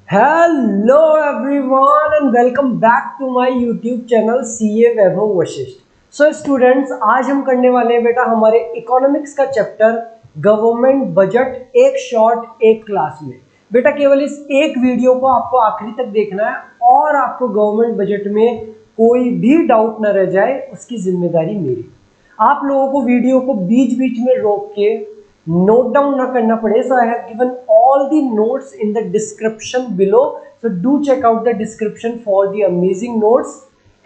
Hello everyone and welcome back to my YouTube channel CA Vaibhav Vashishth. So students, आज हम करने वाले हैं बेटा हमारे इकोनॉमिक्स का चैप्टर गवर्नमेंट बजट एक शॉर्ट एक क्लास में। बेटा केवल इस एक वीडियो को आपको आखिरी तक देखना है और आपको गवर्नमेंट बजट में कोई भी डाउट न रह जाए उसकी जिम्मेदारी मेरी। आप लोगों को वीडियो को बीच बीच में रोक के नोट डाउन ना करना पड़े, so I have given all the notes in the description below, so do check out the description for the amazing notes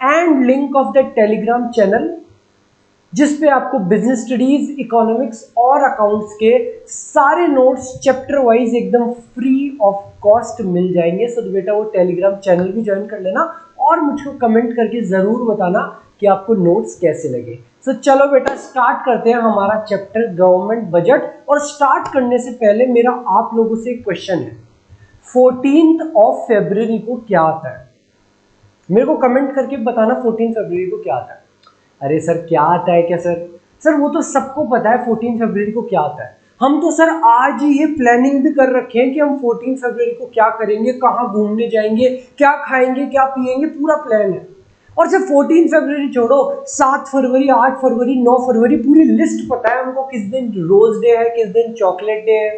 and link of the telegram channel जिस पे आपको बिजनेस स्टडीज, इकोनॉमिक्स और accounts के सारे notes chapter wise एकदम free of cost मिल जाएंगे। सो बेटा वो टेलीग्राम चैनल भी ज्वाइन कर लेना और मुझको कमेंट करके जरूर बताना कि आपको नोट्स कैसे लगे। सो चलो बेटा स्टार्ट करते हैं हमारा चैप्टर गवर्नमेंट बजट। और स्टार्ट करने से पहले मेरा आप लोगों से एक क्वेश्चन है, 14 फरवरी को क्या आता है? मेरे को कमेंट करके बताना 14 फरवरी को क्या आता है। अरे सर क्या आता है क्या सर वो तो सबको पता है 14 फरवरी को क्या आता है। हम तो सर आज ही ये प्लानिंग भी कर रखे हैं कि हम 14 फरवरी को क्या करेंगे, कहाँ घूमने जाएंगे, क्या खाएंगे, क्या पिएंगे, पूरा प्लान है। और सिर्फ 14 फरवरी छोड़ो, 7 फरवरी, 8 फरवरी, 9 फरवरी पूरी लिस्ट पता है हमको, किस दिन रोज डे है, किस दिन चॉकलेट डे है,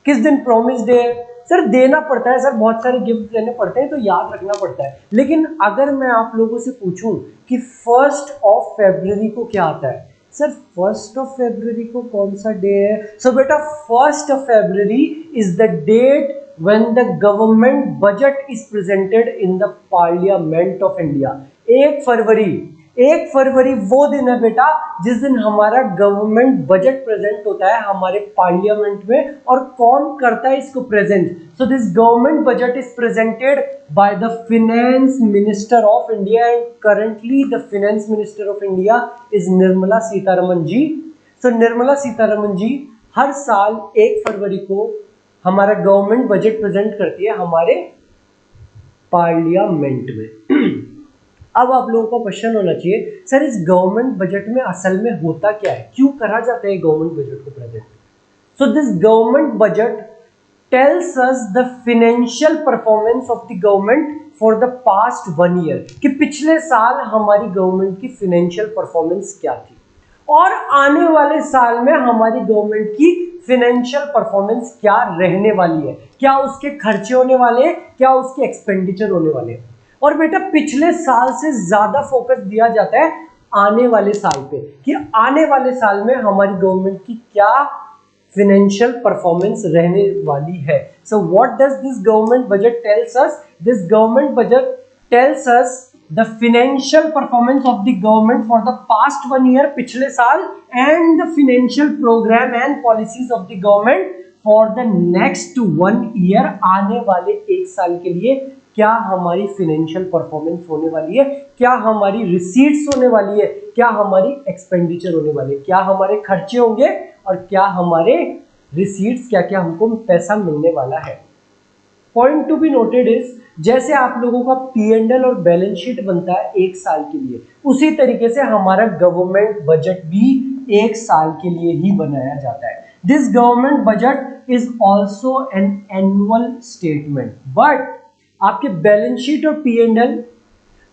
किस दिन प्रॉमिस डे है। सर देना पड़ता है, सर बहुत सारे गिफ्ट देने पड़ते हैं तो याद रखना पड़ता है। लेकिन अगर मैं आप लोगों से पूछूं कि 1 फरवरी को क्या आता है, सर 1 फरवरी को कौन सा डे है? सो बेटा 1 February is the date when the government budget is presented in the parliament of India। 1 फरवरी वो दिन है बेटा जिस दिन हमारा गवर्नमेंट बजट प्रेजेंट होता है हमारे पार्लियामेंट में। और कौन करता है इसको present? So this government budget is presented by the finance minister of India and currently the finance minister of India is Nirmala Sitharaman ji. So Nirmala Sitharaman ji हर साल 1 फरवरी को हमारा गवर्नमेंट बजट प्रेजेंट करती है हमारे पार्लियामेंट में। अब आप लोगों को क्वेश्चन होना चाहिए, सर इस गवर्नमेंट बजट में असल में होता क्या है, क्यों करा जाता है गवर्नमेंट बजट को present? So this government budget tells us the financial performance of the government for the past 1 year, कि पिछले साल हमारी गवर्नमेंट की फाइनेंशियल परफॉर्मेंस क्या थी और आने वाले साल में हमारी गवर्नमेंट की फाइनेंशियल परफॉर्मेंस क्या रहने वाली है, क्या उसके खर्चे होने वाले हैं, क्या उसके एक्सपेंडिचर होने वाले हैं। और बेटा पिछले साल से ज्यादा फोकस दिया जाता है आने वाले साल पे, कि आने वाले साल में हमारी गवर्नमेंट की क्या फाइनेंशियल परफॉर्मेंस रहने वाली है। So what does this government budget tells us? This government budget tells us the financial performance of the government for the past 1 year, पिछले साल, and the financial program and policies of the government for the next 1 year, आने वाले 1 साल के लिए क्या हमारी financial performance होने वाली है, क्या हमारी रिसीट्स होने वाली है, क्या हमारी एक्सपेंडिचर होने वाली है, क्या हमारे खर्चे होंगे और क्या हमारे रिसीट्स, क्या क्या हमको पैसा मिलने वाला है। Point to be noted is, जैसे आप लोगों का P&L और बैलेंस शीट बनता है 1 साल के लिए, उसी तरीके से हमारा गवर्नमेंट बजट भी 1 साल के लिए ही बनाया जाता है। This government budget is also an annual statement, but आपके बैलेंस शीट और P&L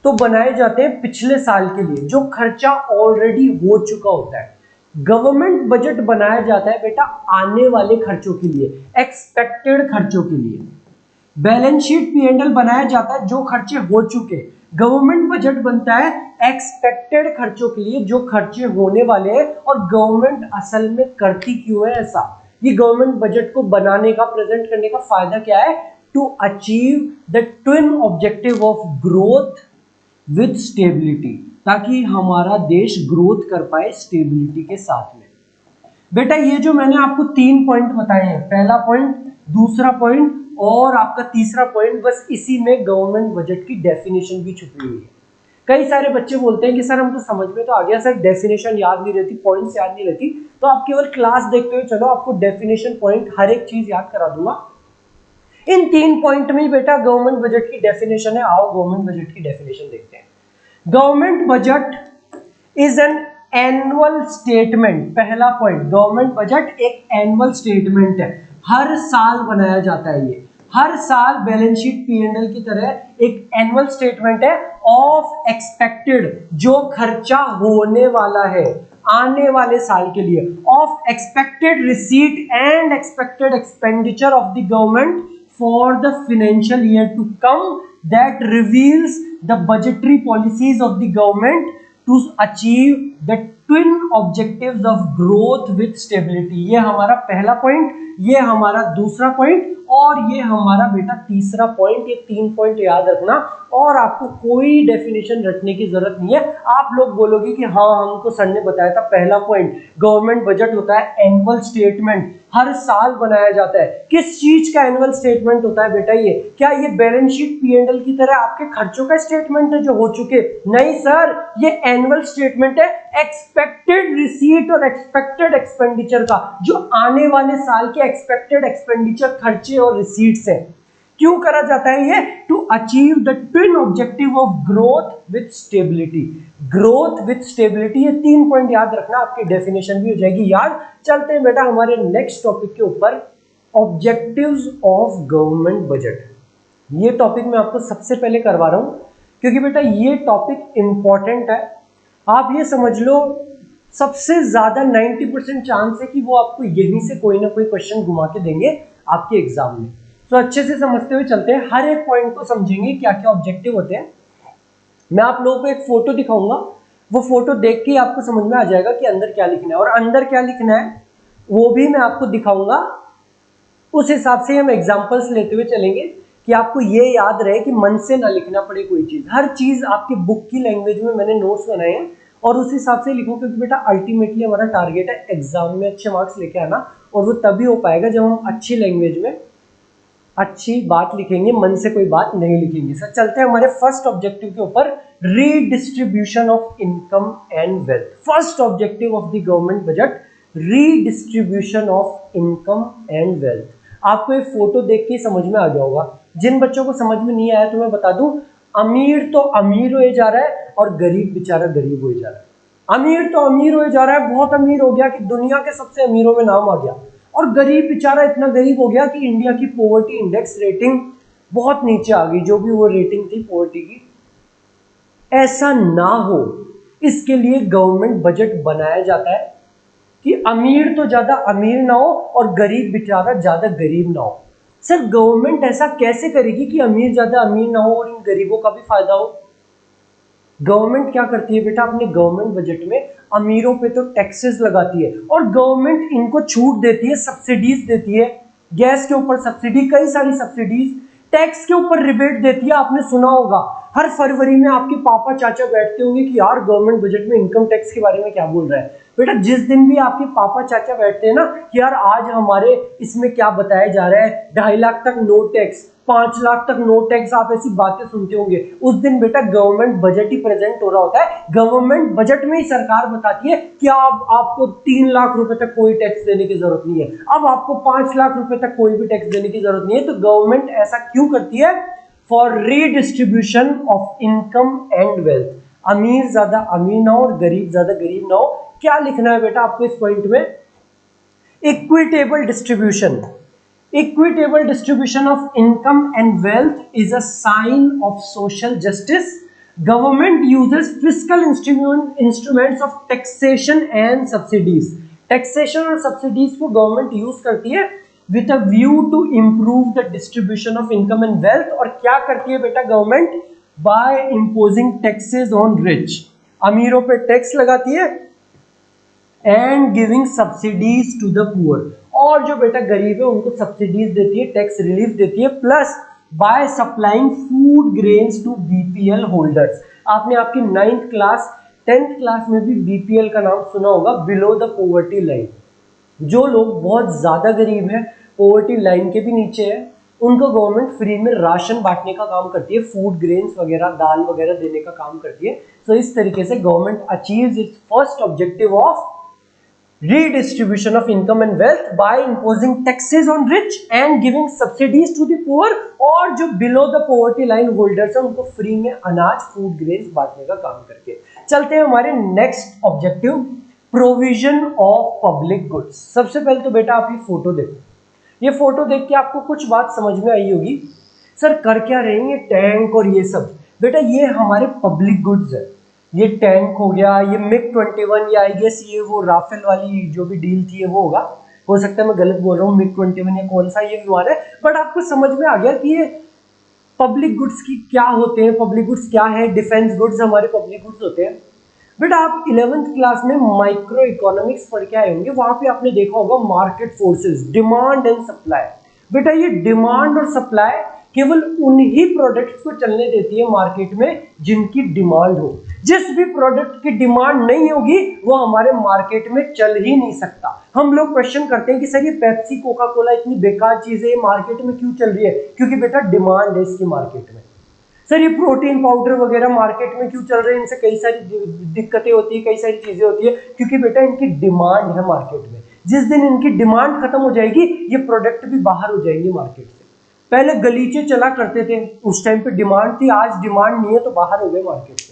तो बनाए जाते हैं पिछले साल के लिए, जो खर्चा ऑलरेडी हो चुका होता है। गवर्नमेंट बजट बनाया जाता है बेटा आने वाले खर्चों के लिए, एक्सपेक्टेड खर्चों के लिए। बैलेंस शीट P&L बनाया जाता है जो खर्चे हो चुके, गवर्नमेंट बजट बनता है एक्सपेक्टेड खर्चों के लिए, जो खर्चे होने वाले हैं। और गवर्नमेंट असल में करती क्यों है ऐसा? ये गवर्नमेंट बजट को बनाने का, प्रेजेंट करने का फायदा क्या है? To achieve the twin objective of growth with stability, ताकि हमारा देश ग्रोथ कर पाए स्टेबिलिटी के साथ में। बेटा ये जो मैंने आपको 3 पॉइंट बताए हैं, पहला पॉइंट, दूसरा पॉइंट और आपका तीसरा पॉइंट, बस इसी में गवर्नमेंट बजट की डेफिनेशन भी छुपी हुई है। कई सारे बच्चे बोलते हैं कि सर हमको समझ में तो आ गया, सर डेफिनेशन याद नहीं रहती, पॉइंट्स याद नहीं रहती। तो आप केवल क्लास देखते हुए चलो, आपको डेफिनेशन पॉइंट हर एक चीज याद करा दूंगा। इन 3 पॉइंट में बेटा गवर्नमेंट बजट की डेफिनेशन है। आओ गवर्नमेंट बजट की डेफिनेशन देखते हैं। Government budget is an annual statement. पहला पॉइंट, गवर्नमेंट बजट एक एनुअल स्टेटमेंट है, हर साल बनाया जाता है। ये हर साल बैलेंस शीट P&L की तरह एक एनुअल स्टेटमेंट है ऑफ एक्सपेक्टेड, जो खर्चा होने वाला है आने वाले साल के लिए, of expected receipt and expected expenditure of the government for the financial year to come, that reveals the budgetary policies of the government to achieve the twin objectives of growth with stability. ये हमारा पहला point, ये हमारा दूसरा point और ये हमारा बेटा तीसरा पॉइंट। ये 3 पॉइंट याद रखना और आपको कोई डेफिनेशन रटने की जरूरत नहीं है। आप लोग बोलोगे कि हाँ हमको सर ने बताया था पहला पॉइंट, गवर्नमेंट बजट होता है एनुअल स्टेटमेंट, हर साल बनाया जाता है। किस चीज का एनुअल स्टेटमेंट होता है बेटा? ये क्या ये बैलेंस शीट P&L की तरह आपके खर्चों का स्टेटमेंट है जो हो चुके? नहीं सर, ये एनुअल स्टेटमेंट है एक्सपेक्टेड रिसीट और एक्सपेक्टेड एक्सपेंडिचर का, जो आने वाले साल के एक्सपेक्टेड एक्सपेंडिचर खर्चे और रिसीट्स है। क्यों करा जाता है ये? To achieve the twin objective of growth with stability. Growth with stability, ये 3 पॉइंट याद रखना, आपकी डेफिनेशन भी हो जाएगी याद। चलते हैं बेटा हमारे नेक्स्ट टॉपिक के ऊपर, ऑब्जेक्टिव्स ऑफ गवर्नमेंट बजट। ये टॉपिक मैं आपको सबसे पहले करवा रहा हूं क्योंकि बेटा ये टॉपिक इंपॉर्टेंट है। आप ये समझ लो सबसे ज्यादा 90% चांस है कि वो आपको यहीं से कोई ना कोई क्वेश्चन घुमा के देंगे आपके एग्जाम में। तो अच्छे से समझते हुए चलते हैं, हर एक पॉइंट को समझेंगे क्या क्या ऑब्जेक्टिव होते हैं। मैं आप लोगों को एक फोटो दिखाऊंगा, वो फोटो देख के आपको समझ में आ जाएगा कि अंदर क्या लिखना है, और अंदर क्या लिखना है वो भी मैं आपको दिखाऊंगा। उस हिसाब से हम एग्जांपल्स लेते हुए चलेंगे कि आपको ये याद रहे कि मन से ना लिखना पड़े कोई चीज। हर चीज आपकी बुक की लैंग्वेज में मैंने नोट्स बनाए हैं और उस हिसाब से लिखो, क्योंकि बेटा अल्टीमेटली हमारा टारगेट है एग्जाम में अच्छे मार्क्स लेके आना, और वो तभी हो पाएगा जब हम अच्छी लैंग्वेज में अच्छी बात लिखेंगे, मन से कोई बात नहीं लिखेंगे। सर चलते हैं हमारे फर्स्ट ऑब्जेक्टिव के ऊपर, redistribution of income and wealth. First objective of the government budget, redistribution of income and wealth. आपको एक फोटो देख के समझ में आ गया होगा। जिन बच्चों को समझ में नहीं आया तो मैं बता दूं, अमीर तो अमीर हो जा रहा है और गरीब बेचारा गरीब हो जा रहा है। अमीर तो अमीर हो जा रहा है, बहुत अमीर हो गया कि दुनिया के सबसे अमीरों में नाम आ गया, और गरीब बेचारा इतना गरीब हो गया कि इंडिया की पॉवर्टी इंडेक्स रेटिंग बहुत नीचे आ गई, जो भी वो रेटिंग थी पॉवर्टी की। ऐसा ना हो इसके लिए गवर्नमेंट बजट बनाया जाता है कि अमीर तो ज्यादा अमीर ना हो और गरीब बेचारा ज्यादा गरीब ना हो। सर गवर्नमेंट ऐसा कैसे करेगी कि अमीर ज्यादा अमीर ना हो और इन गरीबों का भी फायदा हो? गवर्नमेंट क्या करती है बेटा, अपने गवर्नमेंट बजट में अमीरों पे तो टैक्सेस लगाती है और गवर्नमेंट इनको छूट देती है, सब्सिडीज देती है। गैस के ऊपर सब्सिडी, कई सारी सब्सिडीज, टैक्स के ऊपर रिबेट देती है। आपने सुना होगा हर फरवरी में आपके पापा चाचा बैठते होंगे कि यार गवर्नमेंट बजट में इनकम टैक्स के बारे में क्या बोल रहा है। बेटा जिस दिन भी आपके पापा चाचा बैठते हैं ना कि यार आज हमारे इसमें क्या बताया जा रहा है, 2.5 लाख तक नो टैक्स, 5 लाख तक नो टैक्स, आप ऐसी बातें सुनते होंगे, उस दिन बेटा गवर्नमेंट बजट ही प्रेजेंट हो रहा होता है। गवर्नमेंट बजट में ही सरकार बताती है कि आपको 3 लाख रुपए तक कोई टैक्स देने की जरूरत नहीं है, अब आपको 5 लाख रुपए तक कोई भी टैक्स देने की जरूरत नहीं है। तो गवर्नमेंट ऐसा क्यों करती है? For redistribution of income and wealth. अमीर ज्यादा अमीर ना हो और गरीब ज्यादा गरीब ना हो। क्या लिखना है बेटा आपको इस पॉइंट में? Equitable distribution. Equitable distribution of income and wealth is a sign of social justice. Government uses fiscal instruments of taxation and subsidies. Taxation और subsidies को government use करती है with a view to improve the distribution of income and wealth. और क्या करती है बेटा government? By imposing taxes on rich. अमीरों पे टैक्स लगाती है and giving subsidies to the poor. और जो बेटा गरीब है उनको सब्सिडीज देती है, टैक्स रिलीफ देती है, plus by supplying food grains to BPL holders. आपने आपकी 9th क्लास 10th क्लास में भी बीपीएल का नाम सुना होगा, बिलो द पॉवर्टी लाइन। जो लोग बहुत ज्यादा गरीब हैं, पॉवर्टी लाइन के भी नीचे है, उनको गवर्नमेंट फ्री में राशन बांटने का काम करती है, फूड ग्रेन्स वगैरह दाल वगैरह देने का काम करती है। तो इस तरीके से government achieves it's first objective of redistribution of income and wealth by imposing taxes on rich and giving subsidies to the poor। और जो below the poverty line holders हैं उनको फ्री में अनाज फूड ग्रेन्स बांटने का काम करके। चलते हैं हमारे next objective, provision of public goods. सबसे पहले तो बेटा आप ये फोटो देखो, ये फोटो देख के आपको कुछ बात समझ में आई होगी, सर कर क्या रहे हैं ये टैंक और ये सब। बेटा ये हमारे पब्लिक गुड्स है, ये टैंक हो गया, ये MiG-21 या आई गेस ये वो राफेल वाली जो भी डील थी वो होगा, हो सकता है मैं गलत बोल रहा हूँ, MiG-21 या कौन सा ये विमान है, बट आपको समझ में आ गया कि ये पब्लिक गुड्स की क्या होते हैं, पब्लिक गुड्स क्या है, डिफेंस गुड्स हमारे पब्लिक गुड्स होते हैं। बेटा आप 11th क्लास में माइक्रो इकोनॉमिक्स पढ़ के आए होंगे, वहां पे आपने देखा होगा market forces, demand and supply. बेटा ये डिमांड और सप्लाई केवल उन्हीं प्रोडक्ट्स को चलने देती है मार्केट में जिनकी डिमांड हो। जिस भी प्रोडक्ट की डिमांड नहीं होगी वो हमारे मार्केट में चल ही नहीं सकता। हम लोग क्वेश्चन करते हैं कि सर ये पेप्सी कोका कोला इतनी बेकार चीज है, ये मार्केट में क्यों चल रही है? क्योंकि बेटा डिमांड है इसकी मार्केट में। सर ये प्रोटीन पाउडर वगैरह मार्केट में क्यों चल रहे हैं? इनसे कई सारी दिक्कतें होती है, कई सारी चीजें होती है, क्योंकि बेटा इनकी डिमांड है मार्केट में। जिस दिन इनकी डिमांड खत्म हो जाएगी ये प्रोडक्ट भी बाहर हो जाएंगे मार्केट से। पहले गलीचे चला करते थे, उस टाइम पे डिमांड थी, आज डिमांड नहीं है तो बाहर हो गए मार्केट से।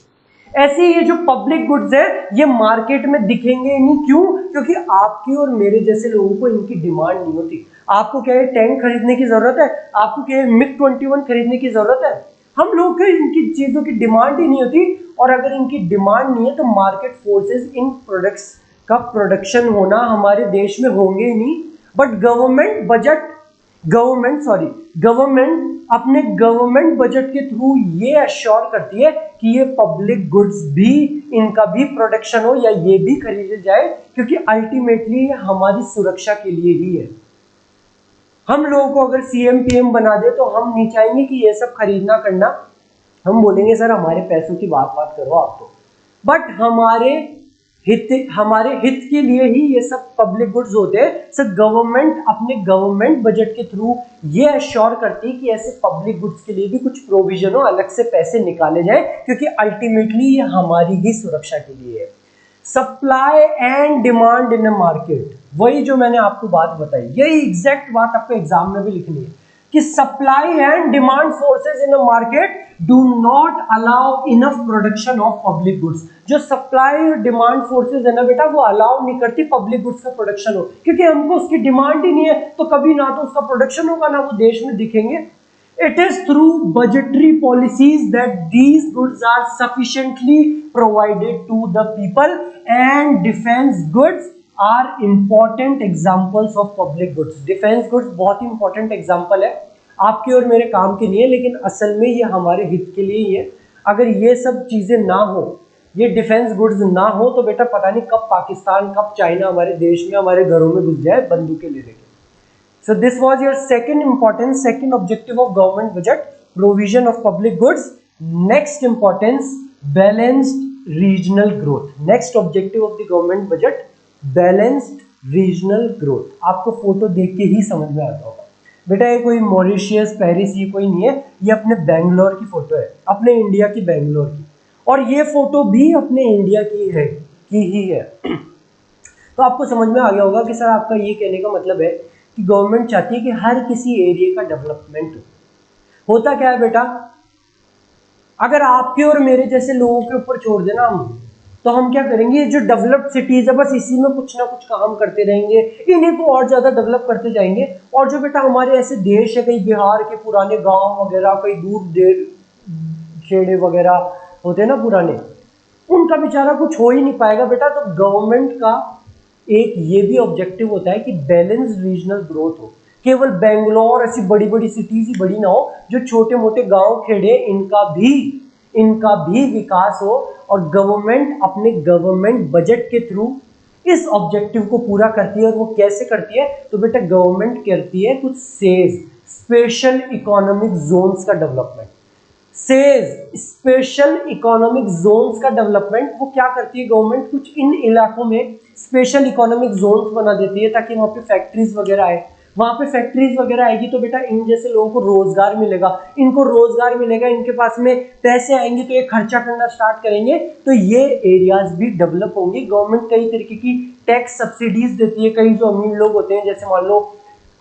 ऐसे ये जो पब्लिक गुड्स है ये मार्केट में दिखेंगे नहीं, क्यों? क्योंकि आपके और मेरे जैसे लोगों को इनकी डिमांड नहीं होती। आपको क्या है टैंक खरीदने की जरूरत है? आपको क्या है MiG-21 खरीदने की जरूरत है? हम लोग को इनकी चीजों की डिमांड ही नहीं होती, और अगर इनकी डिमांड नहीं है तो मार्केट फोर्सेस इन प्रोडक्ट्स का प्रोडक्शन होना हमारे देश में होंगे ही नहीं। बट गवर्नमेंट अपने गवर्नमेंट बजट के थ्रू ये अश्योर करती है कि ये पब्लिक गुड्स भी, इनका भी प्रोडक्शन हो या ये भी खरीदे जाए, क्योंकि अल्टीमेटली ये हमारी सुरक्षा के लिए ही है। हम लोगों को अगर CM PM बना दे तो हम नहीं चाहेंगे कि ये सब खरीदना करना, हम बोलेंगे सर हमारे पैसों की बात करो आप तो। बट हमारे हित के लिए ही ये सब पब्लिक गुड्स होते हैं। सर गवर्नमेंट अपने गवर्नमेंट बजट के थ्रू ये अश्योर करती है कि ऐसे पब्लिक गुड्स के लिए भी कुछ प्रोविजन हो, अलग से पैसे निकाले जाए, क्योंकि अल्टीमेटली ये हमारी ही सुरक्षा के लिए है। Supply and demand in a market, वही जो मैंने आपको बात बताई, यही एग्जैक्ट बात आपको एग्जाम में भी लिखनी है कि supply and demand forces in a market do not allow enough production of public goods. जो सप्लाई और डिमांड फोर्सेस है ना बेटा वो अलाउ नहीं करती पब्लिक गुड्स का प्रोडक्शन हो, क्योंकि हमको उसकी डिमांड ही नहीं है, तो कभी ना तो उसका प्रोडक्शन होगा ना वो देश में दिखेंगे। It is through budgetary policies that these goods are sufficiently provided to the people, and defense goods are important examples of public goods. Defense goods बहुत ही important example है, आपके और मेरे काम के नहीं है, लेकिन असल में ये हमारे हित के लिए ही है। अगर ये सब चीजें ना हो, ये डिफेंस गुड्स ना हो, तो बेटा पता नहीं कब पाकिस्तान कब चाइना हमारे देश में हमारे घरों में घुस जाए बंदूकें ले लेके। So this was your second objective of government budget, provision of public goods. Next importance, balanced regional growth. Next objective of the government budget, balanced regional growth. आपको फोटो देख के ही समझ में आता होगा बेटा ये कोई मॉरिशियस पेरिस ये कोई नहीं है, ये अपने बेंगलोर की फोटो है, अपने इंडिया की बेंगलोर की, और ये फोटो भी अपने इंडिया की ही है। तो आपको समझ में आ गया होगा कि सर आपका ये कहने का मतलब है कि गवर्नमेंट चाहती है कि हर किसी एरिया का डेवलपमेंट हो। होता क्या है बेटा, अगर आपके और मेरे जैसे लोगों के ऊपर छोड़ देना हम, तो हम क्या करेंगे, जो डेवलप्ड सिटीज है बस इसी में कुछ ना कुछ काम करते रहेंगे, इन्हीं को और ज्यादा डेवलप करते जाएंगे। और जो बेटा हमारे ऐसे देश है, कई बिहार के पुराने गांव वगैरह, कई दूर खेड़े वगैरह होते हैं ना पुराने, उनका बेचारा कुछ हो ही नहीं पाएगा बेटा। तो गवर्नमेंट का एक ये भी ऑब्जेक्टिव होता है कि बैलेंस रीजनल ग्रोथ हो, केवल बेंगलोर ऐसी बड़ी बड़ी सिटीज ही बड़ी ना हो, जो छोटे मोटे गांव खेड़े इनका भी विकास हो। और गवर्नमेंट अपने गवर्नमेंट बजट के थ्रू इस ऑब्जेक्टिव को पूरा करती है। और वो कैसे करती है, तो बेटा गवर्नमेंट करती है कुछ सेज, स्पेशल इकोनॉमिक जोन्स का डेवलपमेंट। स्पेशल इकोनॉमिक जोन्स का डेवलपमेंट वो क्या करती है गवर्नमेंट, कुछ इन इलाकों में स्पेशल इकोनॉमिक जोन्स बना देती है, ताकि वहाँ पे फैक्ट्रीज वगैरह आए। वहाँ पे फैक्ट्रीज वगैरह आएगी तो बेटा इन जैसे लोगों को रोजगार मिलेगा, इनके पास में पैसे आएंगे तो ये खर्चा करना स्टार्ट करेंगे, तो ये एरियाज भी डेवलप होंगे। गवर्नमेंट कई तरीके की टैक्स सब्सिडीज देती है। कई जो अमीर लोग होते हैं, जैसे मान लो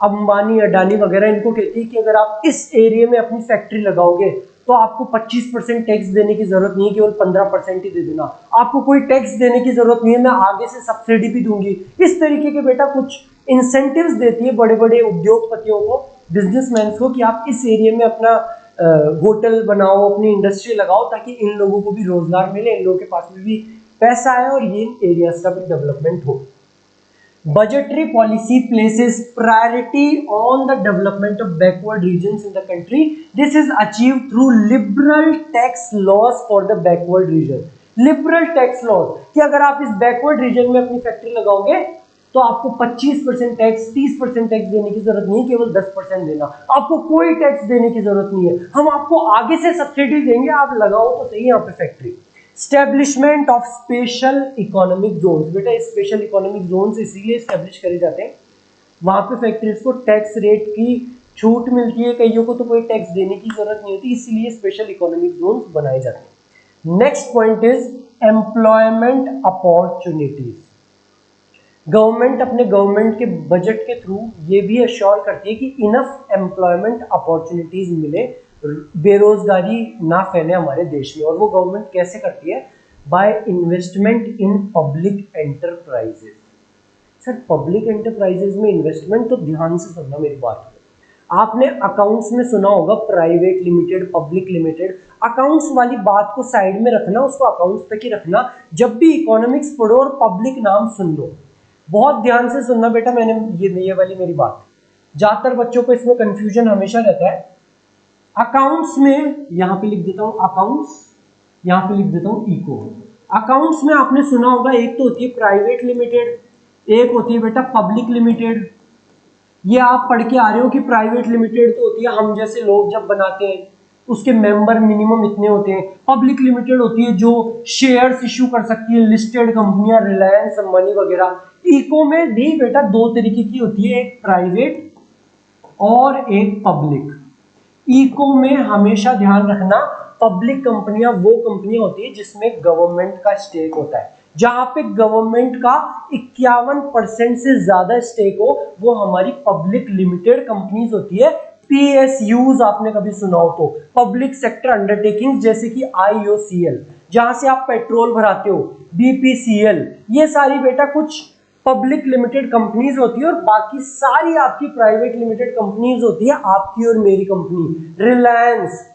अंबानी अडानी वगैरह, इनको कहती है कि अगर आप इस एरिया में अपनी फैक्ट्री लगाओगे तो आपको 25% टैक्स देने की जरूरत नहीं है, केवल 15% ही दे देना, आपको कोई टैक्स देने की जरूरत नहीं है, मैं आगे से सब्सिडी भी दूंगी। इस तरीके के बेटा कुछ इंसेंटिव्स देती है बड़े बड़े उद्योगपतियों को, बिजनेसमैन को, कि आप इस एरिया में अपना होटल बनाओ, अपनी इंडस्ट्री लगाओ, ताकि इन लोगों को भी रोजगार मिले, इन लोगों के पास में भी पैसा आए और ये एरियाज का भी डेवलपमेंट हो। Budgetary policy places priority on the development of backward regions in the country. This is achieved through liberal tax laws for the backward region. Liberal tax laws कि अगर आप इस backward region में अपनी factory लगाओगे तो आपको 25% टैक्स, 30% टैक्स देने की जरूरत नहीं, केवल 10% देना, आपको कोई टैक्स देने की जरूरत नहीं है, हम आपको आगे से सब्सिडी देंगे, आप लगाओ तो सही यहाँ पे factory. Establishment of special economic zones, बेटा स्पेशल इकोनॉमिक जोन्स इसीलिए स्टैब्लिश करे जाते हैं, वहां पे फैक्ट्रीज को टैक्स रेट की छूट मिलती है, कईयों को तो कोई टैक्स देने की जरूरत नहीं होती, इसीलिए स्पेशल इकोनॉमिक जोन्स बनाए जाते हैं। Next point is employment opportunities. Government अपने गवर्नमेंट के बजट के थ्रू ये भी अश्योर करती है कि इनफ एम्प्लॉयमेंट अपॉर्चुनिटीज मिले, बेरोजगारी ना फैले हमारे देश में। और वो गवर्नमेंट कैसे करती है? By investment in public enterprises. Sir public enterprises में इन्वेस्टमेंट, तो ध्यान से सुनना मेरी बात, आपने अकाउंट्स में सुना होगा private limited, public limited, accounts वाली बात को साइड में रखना, उसको अकाउंट्स तक ही रखना, जब भी इकोनॉमिक्स पढ़ो और पब्लिक नाम सुन लो, बहुत ध्यान से सुनना बेटा, मैंने ये वाली मेरी बात, ज्यादातर बच्चों को इसमें कंफ्यूजन हमेशा रहता है। अकाउंट्स में यहां पे लिख देता हूं अकाउंट्स, यहां पे लिख देता हूं इको। अकाउंट्स में आपने सुना होगा एक तो होती है प्राइवेट लिमिटेड, एक होती है बेटा पब्लिक लिमिटेड। ये आप पढ़ के आ रहे हो कि प्राइवेट लिमिटेड तो होती है हम जैसे लोग जब बनाते हैं, उसके मेंबर मिनिमम इतने होते हैं। पब्लिक लिमिटेड होती है जो शेयर्स इश्यू कर सकती है, लिस्टेड कंपनियां, रिलायंस, अंबानी वगैरह। इको में भी बेटा दो तरीके की होती है, एक प्राइवेट और एक पब्लिक। इको में हमेशा ध्यान रखना, पब्लिक कंपनियां वो कंपनियां होती है जिसमें गवर्नमेंट का स्टेक होता है, जहां पे गवर्नमेंट का 51% से ज्यादा स्टेक हो, वो हमारी पब्लिक लिमिटेड कंपनीज होती है। पीएसयूज आपने कभी सुना हो तो, पब्लिक सेक्टर अंडरटेकिंग, जैसे कि आईओसीएल जहां से आप पेट्रोल भराते हो, बीपीसीएल, ये सारी बेटा कुछ पब्लिक लिमिटेड कंपनीज होती है, और बाकी सारी आपकी प्राइवेट लिमिटेड कंपनीज होती है, आपकी और मेरी कंपनी, रिलायंस,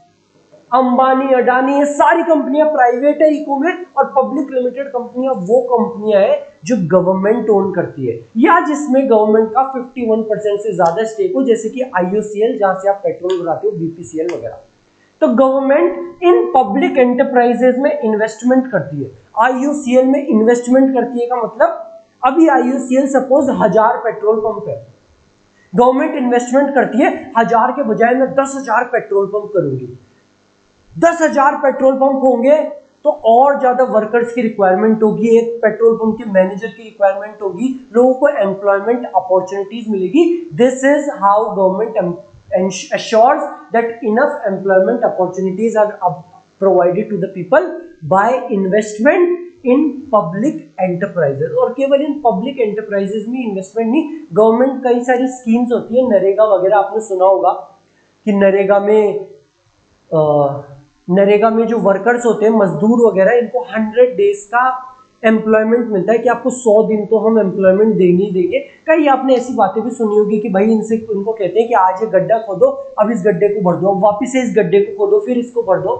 अंबानी, अडानी, ये सारी कंपनियां प्राइवेट है इको में, और पब्लिक लिमिटेड कंपनियां वो कंपनियां हैं जो गवर्नमेंट ओन करती है, या जिसमें गवर्नमेंट का 51% से ज्यादा स्टेक हो, जैसे कि आईओसीएल जहां से आप पेट्रोल भराते हो, बीपीसीएल वगैरह। तो गवर्नमेंट इन पब्लिक एंटरप्राइजेज में इन्वेस्टमेंट करती है, आईओसीएल में इन्वेस्टमेंट करती है का मतलब, अभी आईओसीएल सपोज 1000 पेट्रोल पंप है, गवर्नमेंट इन्वेस्टमेंट करती है 1000 के बजाय मैं 10,000 पेट्रोल पंप करूंगी। 10,000 पेट्रोल पंप होंगे तो और ज्यादा वर्कर्स की रिक्वायरमेंट होगी, एक पेट्रोल पंप के मैनेजर की रिक्वायरमेंट होगी, लोगों को एम्प्लॉयमेंट अपॉर्चुनिटीज मिलेगी। This is how government assures that enough employment opportunities are provided to the people by investment in public enterprises. और केवल इन पब्लिक एंटरप्राइजेज में इन्वेस्टमेंट नहीं, गवर्नमेंट कई सारी स्कीम्स होती है, नरेगा वगैरह आपने सुना होगा कि नरेगा में जो वर्कर्स होते हैं, मजदूर वगैरह, इनको 100 डेज का एम्प्लॉयमेंट मिलता है कि आपको 100 दिन तो हम एम्प्लॉयमेंट देंगे ही देंगे। कई आपने ऐसी बातें भी सुनी होगी कि भाई इनको कहते हैं कि आज ये गड्ढा खोदो, अब इस गड्ढे को भर दो, अब वापिस से इस गड्ढे को खोदो, फिर इसको भर दो,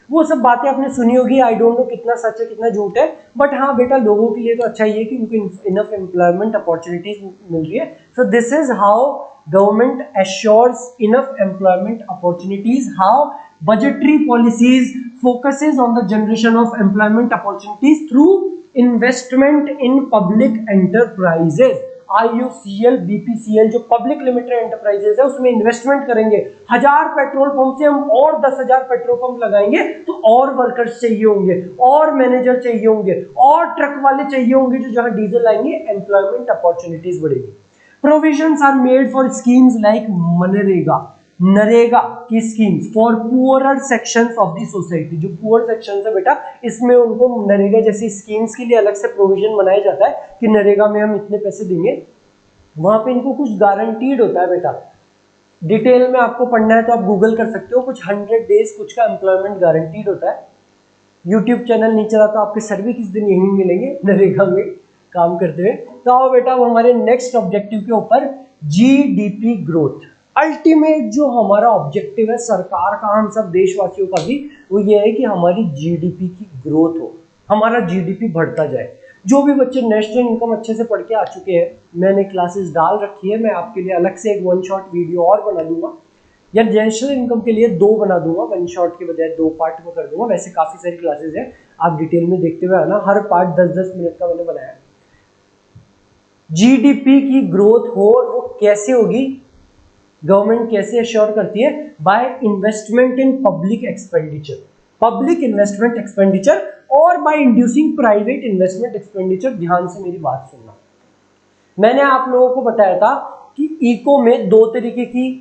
वो सब बातें आपने सुनी होगी। आई डोंट नो कितना सच है कितना झूठ है, बट हाँ बेटा लोगों के लिए तो अच्छा ही है कि उनको इनफ एम्प्लॉयमेंट अपॉर्चुनिटीज मिल रही है। So this is how government assures enough employment opportunities, how budgetary policies focuses on the generation of employment opportunities through investment in public enterprises। IOCL, BPCL जो पब्लिक लिमिटेड एंटरप्राइजेस है उसमें investment करेंगे। 1000 petrol pump से हम और 10,000 petrol pump लगाएंगे तो और वर्कर्स चाहिए होंगे, और मैनेजर चाहिए होंगे, और ट्रक वाले चाहिए होंगे जो जहां डीजल लाएंगे, एम्प्लॉयमेंट अपॉर्चुनिटीज बढ़ेगी। Provisions are made for schemes like मनरेगा, नरेगा की schemes for poorer sections of the society. जो पुअर सेक्शंस है बेटा, इसमें उनको नरेगा जैसी स्कीम्स के लिए अलग से प्रोविजन बनाया जाता है कि नरेगा में हम इतने पैसे देंगे। वहां पे इनको कुछ गारंटीड होता है बेटा, डिटेल में आपको पढ़ना है तो आप गूगल कर सकते हो, कुछ 100 डेज कुछ का एम्प्लॉयमेंट गारंटीड होता है। यूट्यूब चैनल नीचे आता, आपके सर्वे किस दिन यहीं मिलेंगे नरेगा में, काम करते हुए। तो आओ बेटा अब हमारे नेक्स्ट ऑब्जेक्टिव के ऊपर, जीडीपी ग्रोथ। अल्टीमेट जो हमारा ऑब्जेक्टिव है सरकार का, हम सब देशवासियों का भी, वो ये है कि हमारी जीडीपी की ग्रोथ हो, हमारा जीडीपी बढ़ता जाए। जो भी बच्चे नेशनल इनकम अच्छे से पढ़ के आ चुके हैं, मैंने क्लासेस डाल रखी है, मैं आपके लिए अलग से एक वन शॉट वीडियो और बना दूंगा, या नेशनल इनकम के लिए 2 बना दूंगा, वन शॉट के बजाय 2 पार्ट में कर दूंगा। वैसे काफी सारी क्लासेस है, आप डिटेल में देखते हुए आना, हर पार्ट 10-10 मिनट का मैंने बनाया है। जीडीपी की ग्रोथ हो, वो कैसे होगी, गवर्नमेंट कैसे अश्योर करती है, by investment in public expenditure, public investment expenditure, और by inducing private investment expenditure. ध्यान से मेरी बात सुनना, मैंने आप लोगों को बताया था कि इको में 2 तरीके की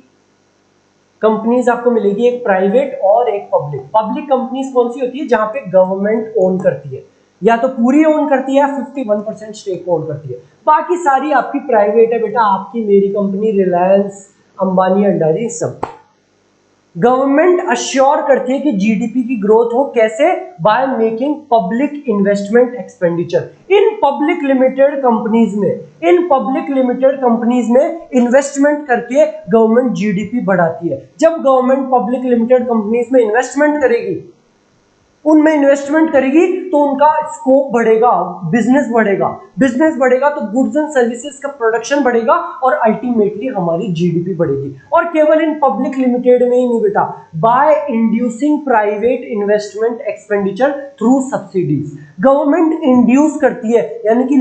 कंपनीज आपको मिलेगी, एक प्राइवेट और एक पब्लिक। पब्लिक कंपनीज कौन सी होती है, जहां पे गवर्नमेंट ओन करती है, या तो पूरी ओन करती है, 51% स्टेक ओन करती है, बाकी सारी आपकी प्राइवेट है बेटा, आपकी मेरी कंपनी, रिलायंस, अंबानी, अडानी, सब। गवर्नमेंट अश्योर करती है कि जीडीपी की ग्रोथ हो, कैसे, by making public investment expenditure in public limited companies में, इन पब्लिक लिमिटेड कंपनीज में इन्वेस्टमेंट करके गवर्नमेंट जीडीपी बढ़ाती है। जब गवर्नमेंट पब्लिक लिमिटेड कंपनीज में इन्वेस्टमेंट करेगी, उनमें इन्वेस्टमेंट करेगी, तो उनका स्कोप बढ़ेगा, बिजनेस बढ़ेगा, बिजनेस बढ़ेगा तो गुड्स एंड सर्विसेज का प्रोडक्शन बढ़ेगा, और अल्टीमेटली हमारी जीडीपी बढ़ेगी। और केवल इन पब्लिक लिमिटेड में ही नहीं बेटा, by inducing private investment expenditure through subsidies. Government induce करती है, यानी कि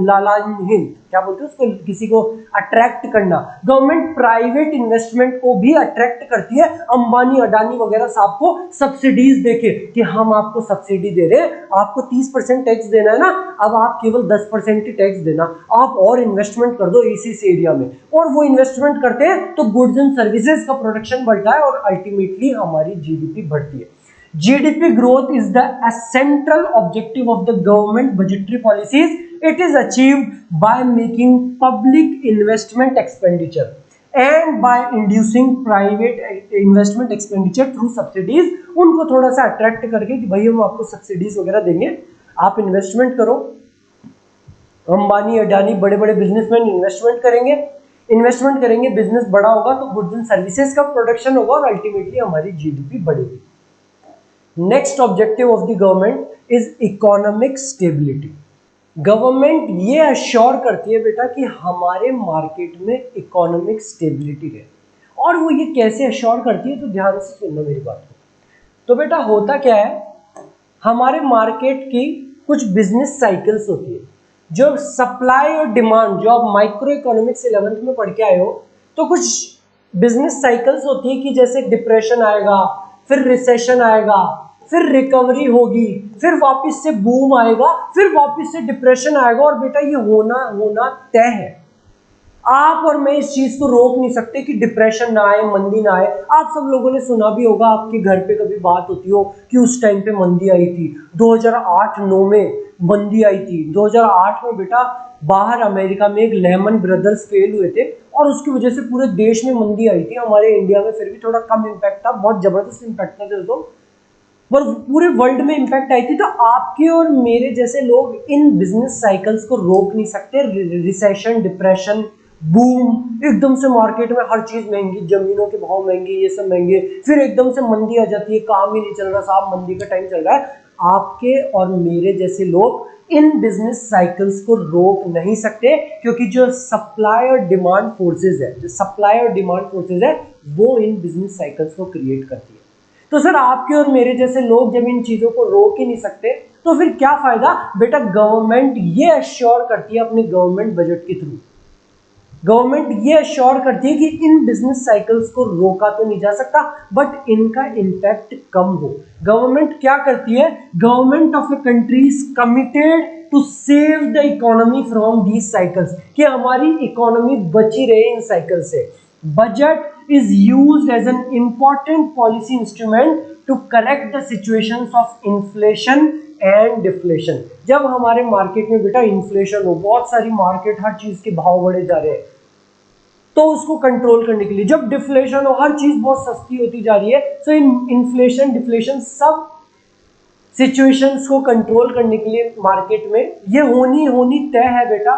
लालाहीन, क्या बोलते हैं उसको, किसी को अट्रैक्ट करना। गवर्नमेंट प्राइवेट इन्वेस्टमेंट को भी अट्रैक्ट करती है, अंबानी, अडानी वगैरह साहब को सब्सिडीज देके कि हम आपको सब्सिडी दे रहे हैं, आपको 30% टैक्स देना है ना, अब आप केवल 10% ही टैक्स देना, आप और इन्वेस्टमेंट कर दो इस एरिया में। और वो इन्वेस्टमेंट करते हैं तो गुड्स एंड सर्विसेज का प्रोडक्शन बढ़ता है, और अल्टीमेटली हमारी जीडीपी बढ़ती है। GDP growth is the central objective of the government budgetary policies. It is achieved by making public investment expenditure and by inducing private investment expenditure through subsidies. उनको थोड़ा सा अट्रैक्ट करके कि भाई हम आपको सब्सिडीज वगैरह देंगे, आप इन्वेस्टमेंट करो। अंबानी, अडानी, बड़े बड़े बिजनेसमैन इन्वेस्टमेंट करेंगे, बिजनेस बड़ा होगा तो गुड्स एंड सर्विसेज का प्रोडक्शन होगा, और अल्टीमेटली हमारी जीडीपी बढ़ेगी। Next objective of the government is economic stability. Government ये अश्योर करती है बेटा कि हमारे मार्केट में इकोनॉमिक स्टेबिलिटी रहे, और वो ये कैसे अश्योर करती है, तो ध्यान से सुनना मेरी बात को। तो बेटा होता क्या है, हमारे मार्केट की कुछ बिजनेस साइकिल्स होती है, जो सप्लाई और डिमांड, जो आप माइक्रो इकोनॉमिक्स 11th में पढ़ के आए हो, तो कुछ बिजनेस साइकिल्स होती है कि जैसे डिप्रेशन आएगा, फिर रिसेशन आएगा, फिर रिकवरी होगी, फिर वापस से बूम आएगा, फिर वापस से डिप्रेशन आएगा, और बेटा ये होना तय है। आप और मैं इस चीज को रोक नहीं सकते कि डिप्रेशन ना आए, मंदी ना आए। आप सब लोगों ने सुना भी होगा, आपके घर पे कभी बात होती हो कि उस टाइम पे मंदी आई थी, 2008-9 में मंदी आई थी। 2008 में बेटा बाहर अमेरिका में एक लेमन ब्रदर्स फेल हुए थे, और उसकी वजह से पूरे देश में मंदी आई थी। हमारे इंडिया में फिर भी थोड़ा कम इम्पैक्ट था, बहुत जबरदस्त इम्पैक्ट था दोस्तों, पर पूरे वर्ल्ड में इम्पैक्ट आई थी। तो आपके और मेरे जैसे लोग इन बिजनेस साइकिल्स को रोक नहीं सकते। रिसेशन, डिप्रेशन, बूम, एकदम से मार्केट में हर चीज महंगी, जमीनों के भाव महंगे, ये सब महंगे, फिर एकदम से मंदी आ जाती है, काम ही नहीं चल रहा साहब, मंदी का टाइम चल रहा है। आपके और मेरे जैसे लोग इन बिजनेस साइकिल्स को रोक नहीं सकते, क्योंकि जो सप्लाई और डिमांड फोर्सेज है, वो इन बिजनेस साइकिल्स को क्रिएट करती है। तो सर आपके और मेरे जैसे लोग जब इन चीजों को रोक ही नहीं सकते, तो फिर क्या फायदा बेटा। गवर्नमेंट ये अश्योर करती है अपने गवर्नमेंट बजट के थ्रू, गवर्नमेंट ये अश्योर करती है कि इन बिजनेस साइकिल्स को रोका तो नहीं जा सकता, बट इनका इंपैक्ट कम हो। गवर्नमेंट क्या करती है, government of a country is committed to save the economy from these cycles, कि हमारी इकोनॉमी बची रहे इन साइकिल से। Budget is used as an important policy instrument to correct the situations of inflation and deflation। जब हमारे market में बेटा इन्फ्लेशन हो, बहुत सारी मार्केट, हर चीज के भाव बढ़े जा रहे हैं, तो उसको कंट्रोल करने के लिए, जब डिफ्लेशन हो, हर चीज बहुत सस्ती होती जा रही है, सो इन्फ्लेशन, डिफ्लेशन सब सिचुएशंस को कंट्रोल करने के लिए मार्केट में ये होनी तय है बेटा।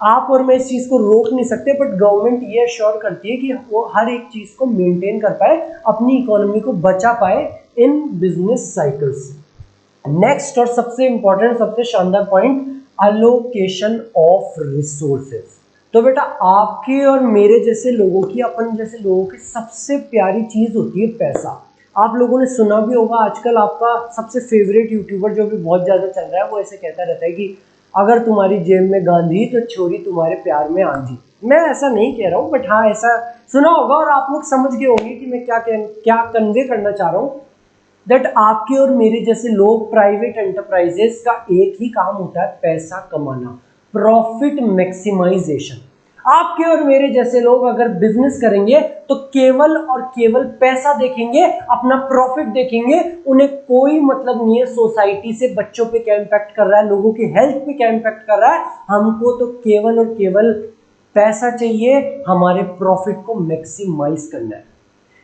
आप और मैं इस चीज को रोक नहीं सकते, बट गवर्नमेंट ये अश्योर करती है कि वो हर एक चीज को मेंटेन कर पाए, अपनी इकोनॉमी को बचा पाए इन बिजनेस साइकिल्स। नेक्स्ट और सबसे इंपॉर्टेंट, सबसे शानदार पॉइंट, अलोकेशन ऑफ रिसोर्सेज। तो बेटा आपके और मेरे जैसे लोगों की, अपन जैसे लोगों की सबसे प्यारी चीज होती है पैसा। आप लोगों ने सुना भी होगा, आजकल आपका सबसे फेवरेट यूट्यूबर जो भी बहुत ज्यादा चल रहा है वो ऐसे कहता रहता है कि अगर तुम्हारी जेब में गांधी तो छोरी तुम्हारे प्यार में आंधी। मैं ऐसा नहीं कह रहा हूँ, बट हाँ ऐसा सुना होगा और आप लोग समझ गए होंगे कि मैं क्या कन्वे करना चाह रहा हूँ। दैट आपके और मेरे जैसे लोग, प्राइवेट एंटरप्राइजेस का एक ही काम होता है पैसा कमाना, प्रॉफिट मैक्सिमाइजेशन। आपके और मेरे जैसे लोग अगर बिजनेस करेंगे तो केवल और केवल पैसा देखेंगे, अपना प्रॉफिट देखेंगे, उन्हें कोई मतलब नहीं है सोसाइटी से बच्चों पे क्या इंपैक्ट कर रहा है, लोगों की हेल्थ पे क्या इंपैक्ट कर रहा है। हमको तो केवल और केवल पैसा चाहिए, हमारे प्रॉफिट को मैक्सिमाइज करना है।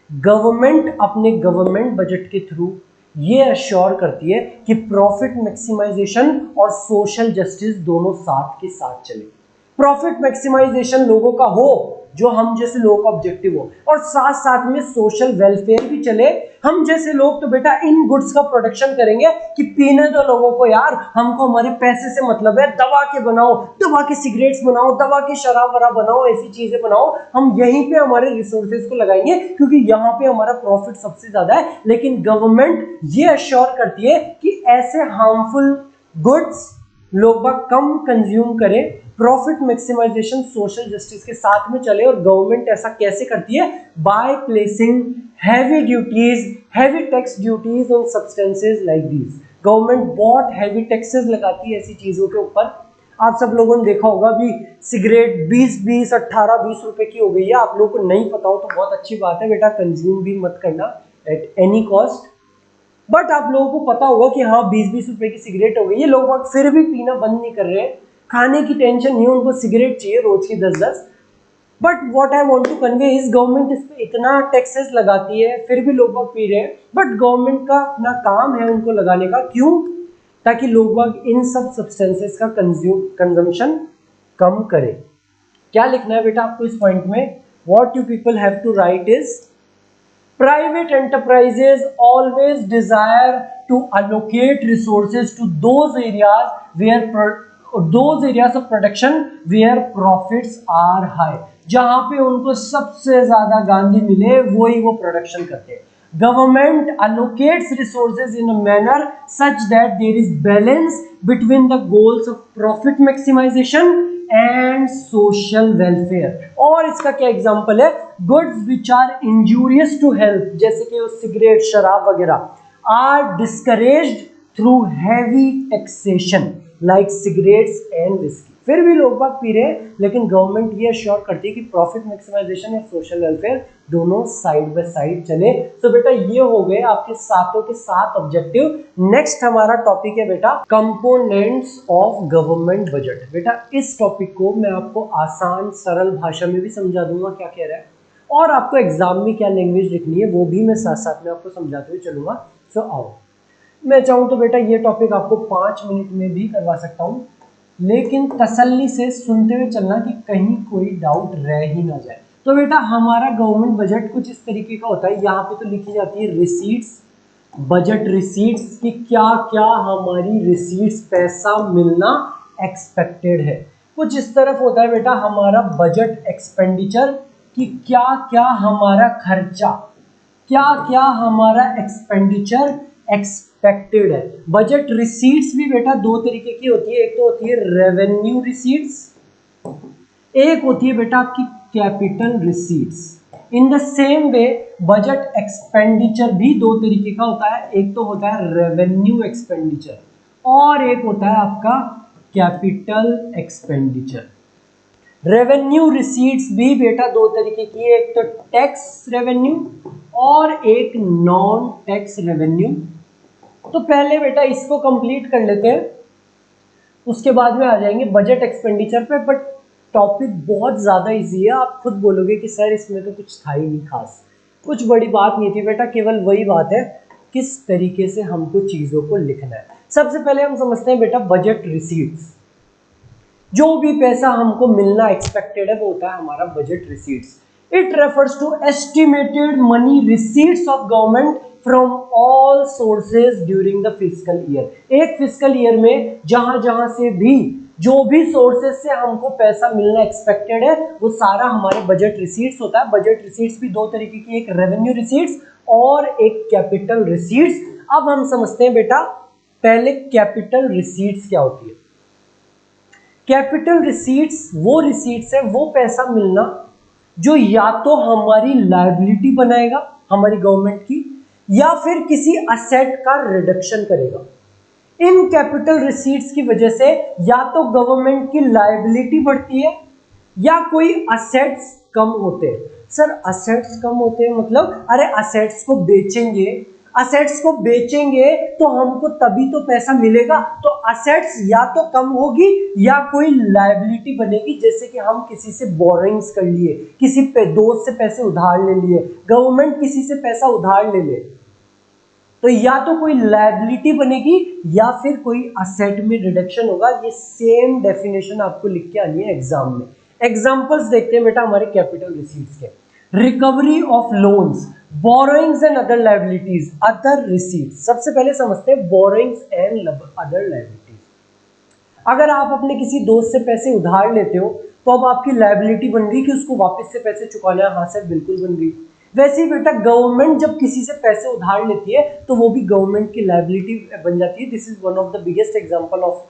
गवर्नमेंट अपने गवर्नमेंट बजट के थ्रू ये अश्योर करती है कि प्रॉफिट मैक्सिमाइजेशन और सोशल जस्टिस दोनों साथ के साथ चले। प्रॉफिट मैक्सिमाइजेशन लोगों का हो, जो हम जैसे लोगों का ऑब्जेक्टिव हो, और साथ साथ में सोशल वेलफेयर भी चले। हम जैसे लोग तो बेटा इन गुड्स का प्रोडक्शन करेंगे कि पीने दो लोगों को यार, हमको हमारे पैसे से मतलब है, दबा के बनाओ, दबा के सिगरेट्स बनाओ, दबा के शराब वरा बनाओ, ऐसी चीजें बनाओ, हम यहीं पे हमारे रिसोर्सेज को लगाएंगे क्योंकि यहाँ पे हमारा प्रॉफिट सबसे ज्यादा है। लेकिन गवर्नमेंट ये अश्योर करती है कि ऐसे हार्मफुल गुड्स लोग कम कंज्यूम करें, प्रॉफिट मैक्सिमाइजेशन सोशल जस्टिस के साथ में चले। और गवर्नमेंट ऐसा कैसे करती है? By placing heavy duties, heavy tax duties on substances like these. Government बहुत हैवी टैक्सेस लगाती है ऐसी चीजों के ऊपर। आप सब लोगों ने देखा होगा भी सिगरेट 20 18 20 रुपए की हो गई है। आप लोगों को नहीं पता हो तो बहुत अच्छी बात है बेटा, कंज्यूम भी मत करना एट एनी कॉस्ट। बट आप लोगों को पता होगा कि हाँ 20 रुपए की सिगरेट हो गई है, लोग फिर भी पीना बंद नहीं कर रहे हैं। खाने की टेंशन नहीं है, उनको सिगरेट चाहिए रोज की 10-10। But what I want to convey is government इस पे इतना टैक्सेस लगाती है, फिर भी लोग पी रहे हैं। बट गवर्नमेंट का अपना काम है उनको लगाने का, क्यों? ताकि लोग इन सब सब्सटेंसेस का कंजम्पशन कम करें। क्या लिखना है बेटा आपको इस पॉइंट में? What you people have to write is private enterprises always desire to allocate resources to those areas of production where profits are high। जहां पे उनको सबसे ज्यादा गांधी मिले वही वो प्रोडक्शन करते हैं। Government allocates resources in a manner such that there is balance between the goals of profit maximization and social welfare। और इसका क्या एग्जांपल है? Goods which are injurious to health, जैसे कि वो सिगरेट, शराब वगैरह, are discouraged through heavy taxation like cigarettes and whiskey। फिर भी लोग बाग पी रहे हैं, लेकिन गवर्नमेंट ये अश्योर करती है कि प्रॉफिट मैक्सिमाइजेशन और सोशल वेलफेयर दोनों साइड बाय साइड चले। तो बेटा ये हो गए आपके सातों के सात ऑब्जेक्टिव। नेक्स्ट हमारा टॉपिक है बेटा कंपोनेंट्स ऑफ गवर्नमेंट बजट। बेटा इस टॉपिक को मैं आपको आसान सरल भाषा में भी समझा दूंगा क्या कह रहा है, और आपको एग्जाम में क्या लैंग्वेज लिखनी है वो भी मैं साथ साथ में आपको समझाते हुए चलूंगा। सो आओ, मैं चाहूँ तो बेटा ये टॉपिक आपको 5 मिनट में भी करवा सकता हूँ, लेकिन तसल्ली से सुनते हुए चलना कि कहीं कोई डाउट रह ही ना जाए। तो बेटा हमारा गवर्नमेंट बजट कुछ इस तरीके का होता है। यहाँ पे तो लिखी जाती है रिसीट्स, बजट रिसीट्स की क्या क्या हमारी रिसीट्स, पैसा मिलना एक्सपेक्टेड है। कुछ इस तरफ होता है बेटा हमारा बजट एक्सपेंडिचर कि क्या क्या हमारा खर्चा, क्या क्या हमारा एक्सपेंडिचर एक्सपेक्टेड है। बजट रिसीट्स भी बेटा दो तरीके की होती है, एक तो होती है रेवेन्यू रिसीट्स, एक होती है बेटा आपकी capital receipts. In the same way budget expenditure भी दो तरीके का होता है, एक तो होता है रेवेन्यू एक्सपेंडिचर और एक होता है आपका कैपिटल एक्सपेंडिचर। रेवेन्यू रिसीट्स भी बेटा दो तरीके की है, एक तो टैक्स रेवेन्यू और एक नॉन टैक्स रेवेन्यू। तो पहले बेटा इसको कंप्लीट कर लेते हैं, उसके बाद में आ जाएंगे बजट एक्सपेंडिचर पे। बट टॉपिक बहुत ज़्यादा इजी है, आप खुद बोलोगे कि सर इसमें तो कुछ था ही नहीं खास, कुछ बड़ी बात नहीं थी बेटा, केवल वही बात है किस तरीके से हमको चीजों को लिखना है। सबसे पहले हम समझते हैं बेटा बजट रिसीट्स। जो भी पैसा हमको मिलना एक्सपेक्टेड है वो होता है हमारा budget receipts. It refers to estimated money receipts of government from all sources during the fiscal year. एक फिस्कल ईयर में जहां जहां से भी जो भी सोर्सेज से हमको पैसा मिलना एक्सपेक्टेड है वो सारा हमारे बजट रिसीट्स होता है। बजट रिसीट्स भी दो तरीके की, एक रेवेन्यू रिसीट्स और एक कैपिटल रिसीट्स। अब हम समझते हैं बेटा पहले कैपिटल रिसीट्स क्या होती है। कैपिटल रिसीट्स वो रिसीट्स है, वो पैसा मिलना जो या तो हमारी लायबिलिटी बनाएगा हमारी गवर्नमेंट की, या फिर किसी असेट का रिडक्शन करेगा। इन कैपिटल रिसीट्स की वजह से या तो गवर्नमेंट की लायबिलिटी बढ़ती है या कोई असेट्स कम होते हैं। सर असेट्स कम होते हैं मतलब, अरे असेट्स को बेचेंगे, असेट्स को बेचेंगे तो हमको तभी तो पैसा मिलेगा। तो असेट्स या तो कम होगी या कोई लायबिलिटी बनेगी। जैसे कि हम किसी से बोरोइंग्स कर लिए, किसी पे दोस्त से पैसे उधार ले लिए, गवर्नमेंट किसी से पैसा उधार ले ले, तो या तो कोई लायबिलिटी बनेगी या फिर कोई असेट में रिडक्शन होगा। ये सेम डेफिनेशन आपको लिख के आनी है एग्जाम में। एग्जांपल्स देखते हैं बेटा हमारे कैपिटल रिसीट्स के। Recovery of loans, borrowings and other liabilities, other receipts. सबसे पहले समझते हैं बोरोइंग्स एंड अदर लायबिलिटीज। अगर आप अपने किसी दोस्त से पैसे उधार लेते हो तो अब आपकी लायबिलिटी बन गई कि उसको वापस से पैसे चुकाना है। हाँ सर बिल्कुल बन गई। वैसे ही बेटा गवर्नमेंट जब किसी से पैसे उधार लेती है तो वो भी गवर्नमेंट की लायबिलिटी बन जाती है। This is one of the biggest example of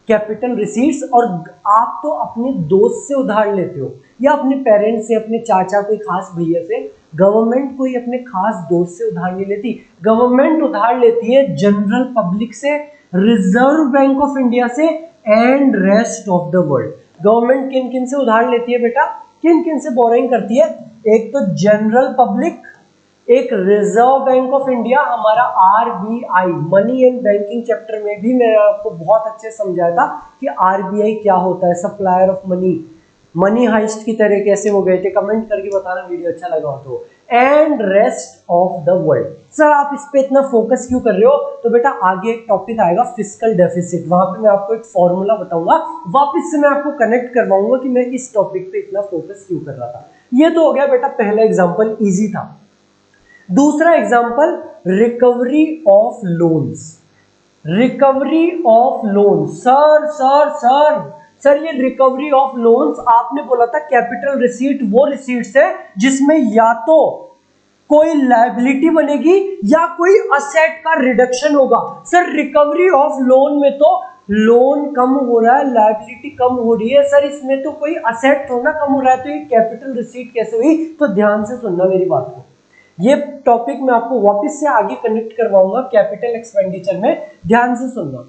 capital receipts. और आप तो अपने दोस्त से उधार लेते हो या अपने पेरेंट्स से, अपने चाचा, कोई खास भैया से। गवर्नमेंट कोई अपने खास दोस्त से उधार नहीं लेती। गवर्नमेंट उधार लेती है जनरल पब्लिक से, रिजर्व बैंक ऑफ इंडिया से and rest of the world. Government किन किन से उधार लेती है बेटा, किन किन से बोरोइंग करती है? एक तो जनरल पब्लिक, एक रिजर्व बैंक ऑफ इंडिया, हमारा RBI. Money and banking chapter में भी मैंने आपको बहुत अच्छे समझाया था कि आरबीआई क्या होता है, supplier of money. Money heist की तरह कैसे हो गए थे, कमेंट करके बताना वीडियो अच्छा लगा हो तो। And rest of the world. Sir आप इस पे इतना फोकस क्यों कर रहे हो? तो बेटा आगे एक टॉपिक आएगा फिस्कल डेफिसिट, वहां पे मैं आपको एक फॉर्मूला बताऊंगा, वापस से मैं आपको कनेक्ट करवाऊंगा कि मैं इस टॉपिक पे इतना फोकस क्यों कर रहा था। ये तो हो गया बेटा पहला एग्जाम्पल, इजी था। दूसरा example recovery of loans. Recovery of loan, sir sir sir sir ये रिकवरी ऑफ लोन्स आपने बोला था कैपिटल रिसीट वो रिसीट्स है जिसमें या तो कोई लायबिलिटी बनेगी या कोई असेट का रिडक्शन होगा। सर रिकवरी ऑफ लोन में तो लोन कम हो रहा है, लायबिलिटी कम हो रही है, सर इसमें तो कोई असेट थोड़ा कम हो रहा है, तो ये कैपिटल रिसीट कैसे हुई? तो ध्यान से सुनना मेरी बात को, ये टॉपिक मैं आपको वापस से आगे कनेक्ट करवाऊंगा कैपिटल एक्सपेंडिचर में, ध्यान से सुनना।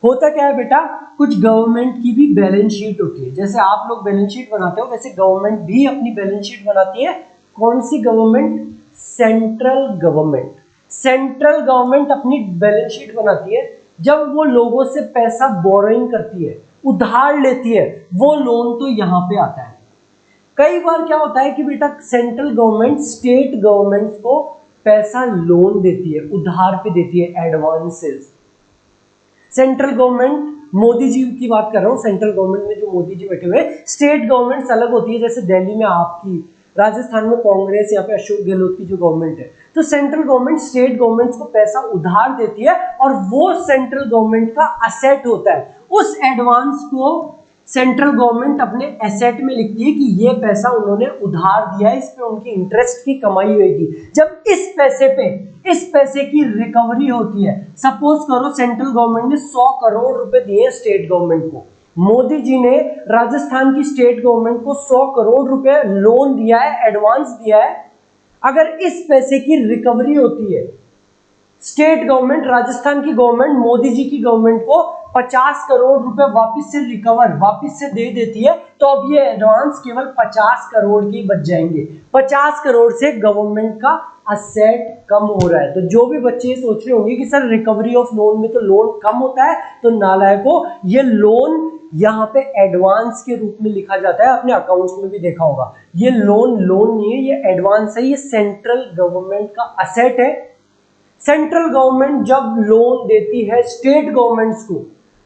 होता क्या है बेटा, कुछ गवर्नमेंट की भी बैलेंस शीट होती है। जैसे आप लोग बैलेंस शीट बनाते हो वैसे गवर्नमेंट भी अपनी बैलेंस शीट बनाती है। कौन सी government? Central government. Central government अपनी बैलेंस शीट बनाती है जब वो लोगों से पैसा बोरोइंग करती है, उधार लेती है, वो लोन तो यहाँ पे आता है। कई बार क्या होता है कि बेटा सेंट्रल गवर्नमेंट स्टेट गवर्नमेंट्स को पैसा लोन देती है, उधार पे देती है, advances. Central government, Modi ji की बात कर रहा हूं, सेंट्रल गवर्नमेंट में जो मोदी जी बैठे हुए, स्टेट गवर्नमेंट्स अलग होती है। जैसे दिल्ली में आपकी, राजस्थान में कांग्रेस, यहाँ पे अशोक गहलोत की जो गवर्नमेंट है। तो सेंट्रल गवर्नमेंट स्टेट गवर्नमेंट्स को पैसा उधार देती है और वो सेंट्रल गवर्नमेंट का असेट होता है। उस एडवांस को सेंट्रल गवर्नमेंट अपने एसेट में लिखती है कि ये पैसा उन्होंने उधार दिया है, इस पे उनकी इंटरेस्ट की कमाई होगी। जब इस पैसे की रिकवरी होती है, सपोज करो सेंट्रल गवर्नमेंट ने 100 करोड़ रुपए दिए स्टेट गवर्नमेंट को, मोदी जी ने राजस्थान की स्टेट गवर्नमेंट को 100 करोड़ रुपए लोन दिया है, एडवांस दिया है। अगर इस पैसे की रिकवरी होती है, स्टेट गवर्नमेंट, राजस्थान की गवर्नमेंट मोदी जी की गवर्नमेंट को 50 करोड़ रुपए वापस से दे देती है, तो अब ये एडवांस केवल 50 करोड़ के बच जाएंगे। 50 करोड़ से गवर्नमेंट का असेट कम हो रहा है। तो जो भी बच्चे सोच रहे होंगे कि सर रिकवरी ऑफ लोन में तो लोन कम होता है, तो नालायकों ये लोन यहाँ पे एडवांस के रूप में लिखा जाता है, अपने अकाउंट्स में भी देखा होगा। ये लोन नहीं है, ये एडवांस है, ये सेंट्रल गवर्नमेंट का असेट है। सेंट्रल गवर्नमेंट जब लोन देती है स्टेट गवर्नमेंट्स को,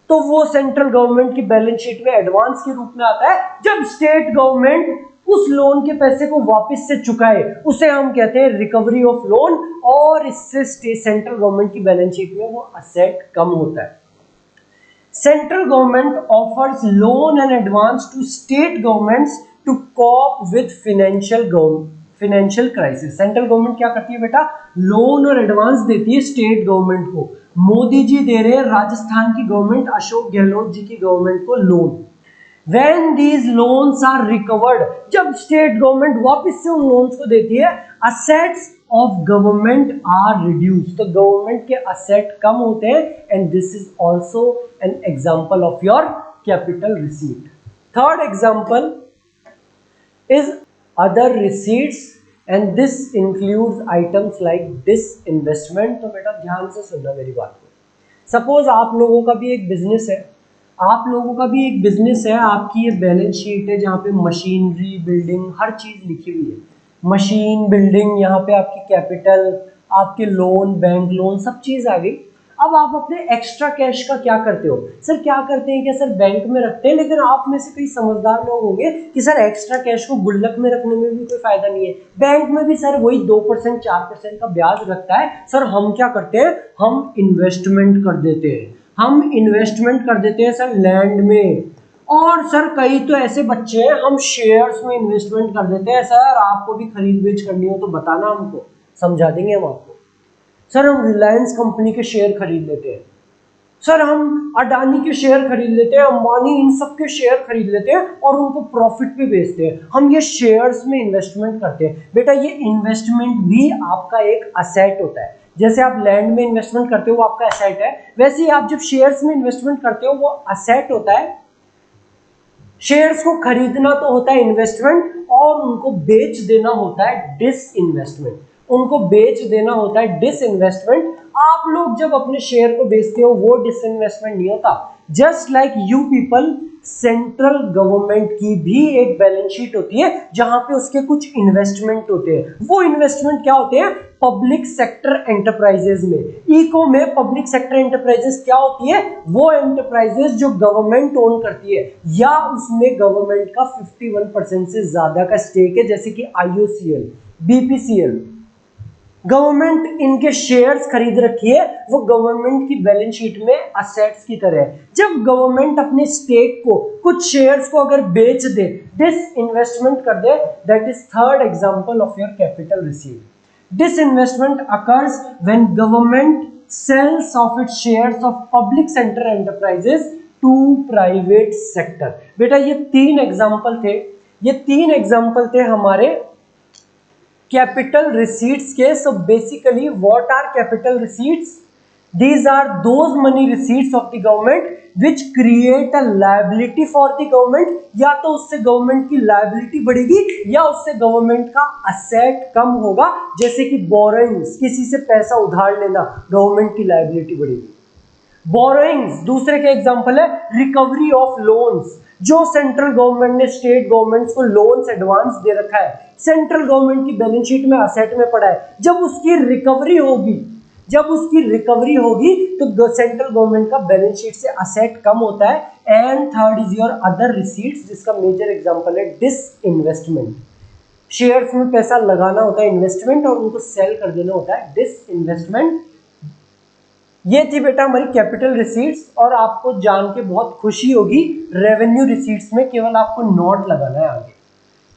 तो वो सेंट्रल गवर्नमेंट की बैलेंस शीट में एडवांस के रूप में आता है। जब स्टेट गवर्नमेंट उस लोन के पैसे को वापस से चुकाए, उसे हम कहते हैं रिकवरी ऑफ लोन, और इससे सेंट्रल गवर्नमेंट की बैलेंस शीट में वो असेट कम होता है। Central government offers loan and advance to state governments to cope with financial crisis. Central government क्या करती है बेटा, लोन और एडवांस देती है स्टेट गवर्नमेंट को। मोदी जी दे रहे हैं राजस्थान की गवर्नमेंट, अशोक गहलोत जी की गवर्नमेंट को loan. When these loans are recovered, जब स्टेट गवर्नमेंट वापस से उन लोन्स को देती है, assets of government are reduced, तो गवर्नमेंट के असेट कम होते हैं, and this is also an example of your capital receipt. Third example is other receipts, and this includes items like disinvestment। तो बेटा ध्यान से सुनना मेरी बात को। सपोज आप लोगों का भी एक बिजनेस है, आपकी ये बैलेंस शीट है जहाँ पे मशीनरी, बिल्डिंग, हर चीज़ लिखी हुई है। मशीन, बिल्डिंग, यहाँ पे आपकी कैपिटल, आपके लोन, बैंक लोन, सब चीज़ आ गई। अब आप अपने एक्स्ट्रा कैश का क्या करते हो? सर क्या करते हैं, क्या सर बैंक में रखते हैं, लेकिन आप में से कई समझदार लोग होंगे कि सर एक्स्ट्रा कैश को गुल्लक में रखने में भी कोई फायदा नहीं है, बैंक में भी सर वही 2% 4% का ब्याज रखता है। सर हम क्या करते हैं, हम इन्वेस्टमेंट कर देते हैं सर लैंड में, और सर कई तो ऐसे बच्चे हैं हम शेयर्स में इन्वेस्टमेंट कर देते हैं। सर आपको भी खरीद बेच करनी हो तो बताना, हमको समझा देंगे हम आपको। सर हम रिलायंस कंपनी के शेयर खरीद लेते हैं, सर हम अडानी के शेयर खरीद लेते हैं, अंबानी, इन सब के शेयर खरीद लेते हैं और उनको प्रॉफिट पे बेचते हैं। हम ये शेयर्स में इन्वेस्टमेंट करते हैं। बेटा ये इन्वेस्टमेंट भी आपका एक असेट होता है। जैसे आप लैंड में इन्वेस्टमेंट करते हो वो आपका एसेट है, वैसे ही आप जब शेयर्स में इन्वेस्टमेंट करते हो वो असेट होता है। शेयर्स को खरीदना तो होता है इन्वेस्टमेंट, और उनको बेच देना होता है डिसइन्वेस्टमेंट। आप लोग जब अपने शेयर को बेचते हो वो डिसइन्वेस्टमेंट नहीं होता। Just like you people, central government की भी एक बैलेंस शीट होती है जहां पे उसके कुछ इन्वेस्टमेंट होते हैं। वो इन्वेस्टमेंट क्या होते हैं, पब्लिक सेक्टर एंटरप्राइजेस में। इको में पब्लिक सेक्टर एंटरप्राइजेस क्या होती है, वो एंटरप्राइजेस जो गवर्नमेंट ओन करती है या उसमें गवर्नमेंट का 51% से ज्यादा का स्टेक है, जैसे कि IOCL, BPCL। गवर्नमेंट इनके शेयर्स खरीद रखी है, वो गवर्नमेंट की बैलेंस शीट में असेट्स की तरह है। जब गवर्नमेंट अपने स्टेक को, कुछ शेयर्स को अगर बेच दे, डिसइन्वेस्टमेंट कर दे, that is third example of your capital receipt. Disinvestment occurs when government sells off its shares of public sector enterprises to private sector। बेटा ये तीन एग्जाम्पल थे हमारे कैपिटल रिसीट्स के। So basically what are capital receipts? These are those money receipts of the government which create a liability for the government। या तो उससे government की लायबिलिटी बढ़ेगी या उससे गवर्नमेंट का असेट कम होगा। जैसे कि बोरोइंग्स, किसी से पैसा उधार लेना, गवर्नमेंट की लायबिलिटी बढ़ेगी। बोरोइंग्स दूसरे के एग्जांपल है। रिकवरी ऑफ लोन्स, जो सेंट्रल गवर्नमेंट ने स्टेट गवर्नमेंट्स को लोन्स एडवांस दे रखा है, सेंट्रल गवर्नमेंट की बैलेंस शीट में असेट में पड़ा है, जब उसकी रिकवरी होगी तो सेंट्रल गवर्नमेंट का बैलेंस शीट से असेट कम होता है। And third is your other receipts, जिसका मेजर एग्जांपल है डिसइन्वेस्टमेंट। शेयर्स में पैसा लगाना होता है इन्वेस्टमेंट, और उनको सेल कर देना होता है डिसइन्वेस्टमेंट। ये थी बेटा हमारी कैपिटल रिसीट्स, और आपको जान के बहुत खुशी होगी रेवेन्यू रिसीट्स में केवल आपको नोट लगाना है आगे।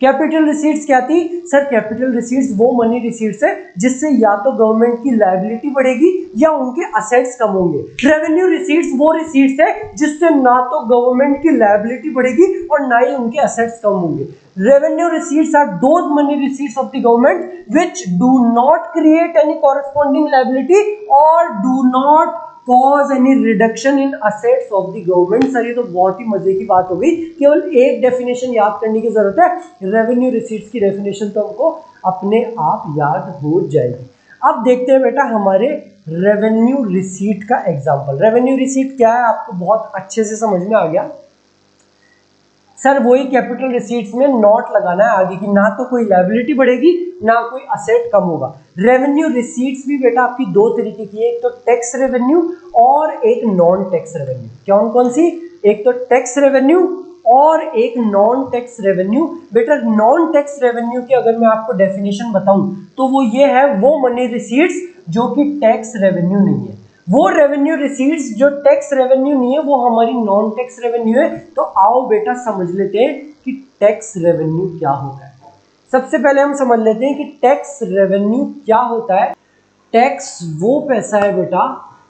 कैपिटल रिसीट्स क्या थी? सर कैपिटल रिसीट्स वो मनी रिसीट्स है जिससे या तो गवर्नमेंट की लायबिलिटी बढ़ेगी या उनके असेट्स कम होंगे। रेवेन्यू रिसीट्स वो रिसीट्स है जिससे ना तो गवर्नमेंट की लायबिलिटी बढ़ेगी और ना ही उनके असेट्स कम होंगे। Revenue receipts are those money receipts of the government which do not create any corresponding liability और do not cause any reduction in assets of the government। Sir ये तो बहुत ही मजे की बात हो गई, केवल एक डेफिनेशन याद करने की जरूरत है। रेवेन्यू रिसीट्स की डेफिनेशन तो हमको अपने आप याद हो जाएगी। अब देखते हैं बेटा हमारे रेवेन्यू रिसीट का एग्जांपल। रेवेन्यू रिसीट क्या है आपको बहुत अच्छे से समझ में आ गया। सर वही कैपिटल रिसीट्स में नॉट लगाना है आगे की, ना तो कोई लायबिलिटी बढ़ेगी ना कोई असेट कम होगा। रेवेन्यू रिसीट्स भी बेटा आपकी दो तरीके की है, एक तो टैक्स रेवेन्यू और एक नॉन टैक्स रेवेन्यू। कौन कौन सी? एक तो टैक्स रेवेन्यू और एक नॉन टैक्स रेवेन्यू। बेटा नॉन टैक्स रेवेन्यू की अगर मैं आपको डेफिनेशन बताऊं तो वो ये है, वो मनी रिसीट्स जो कि टैक्स रेवेन्यू नहीं है, वो रेवेन्यू रिसीट्स जो टैक्स रेवेन्यू नहीं है वो हमारी नॉन टैक्स रेवेन्यू है। तो आओ बेटा समझ लेते हैं कि टैक्स रेवेन्यू क्या होता है। सबसे पहले हम समझ लेते हैं कि टैक्स रेवेन्यू क्या होता है। टैक्स वो पैसा है बेटा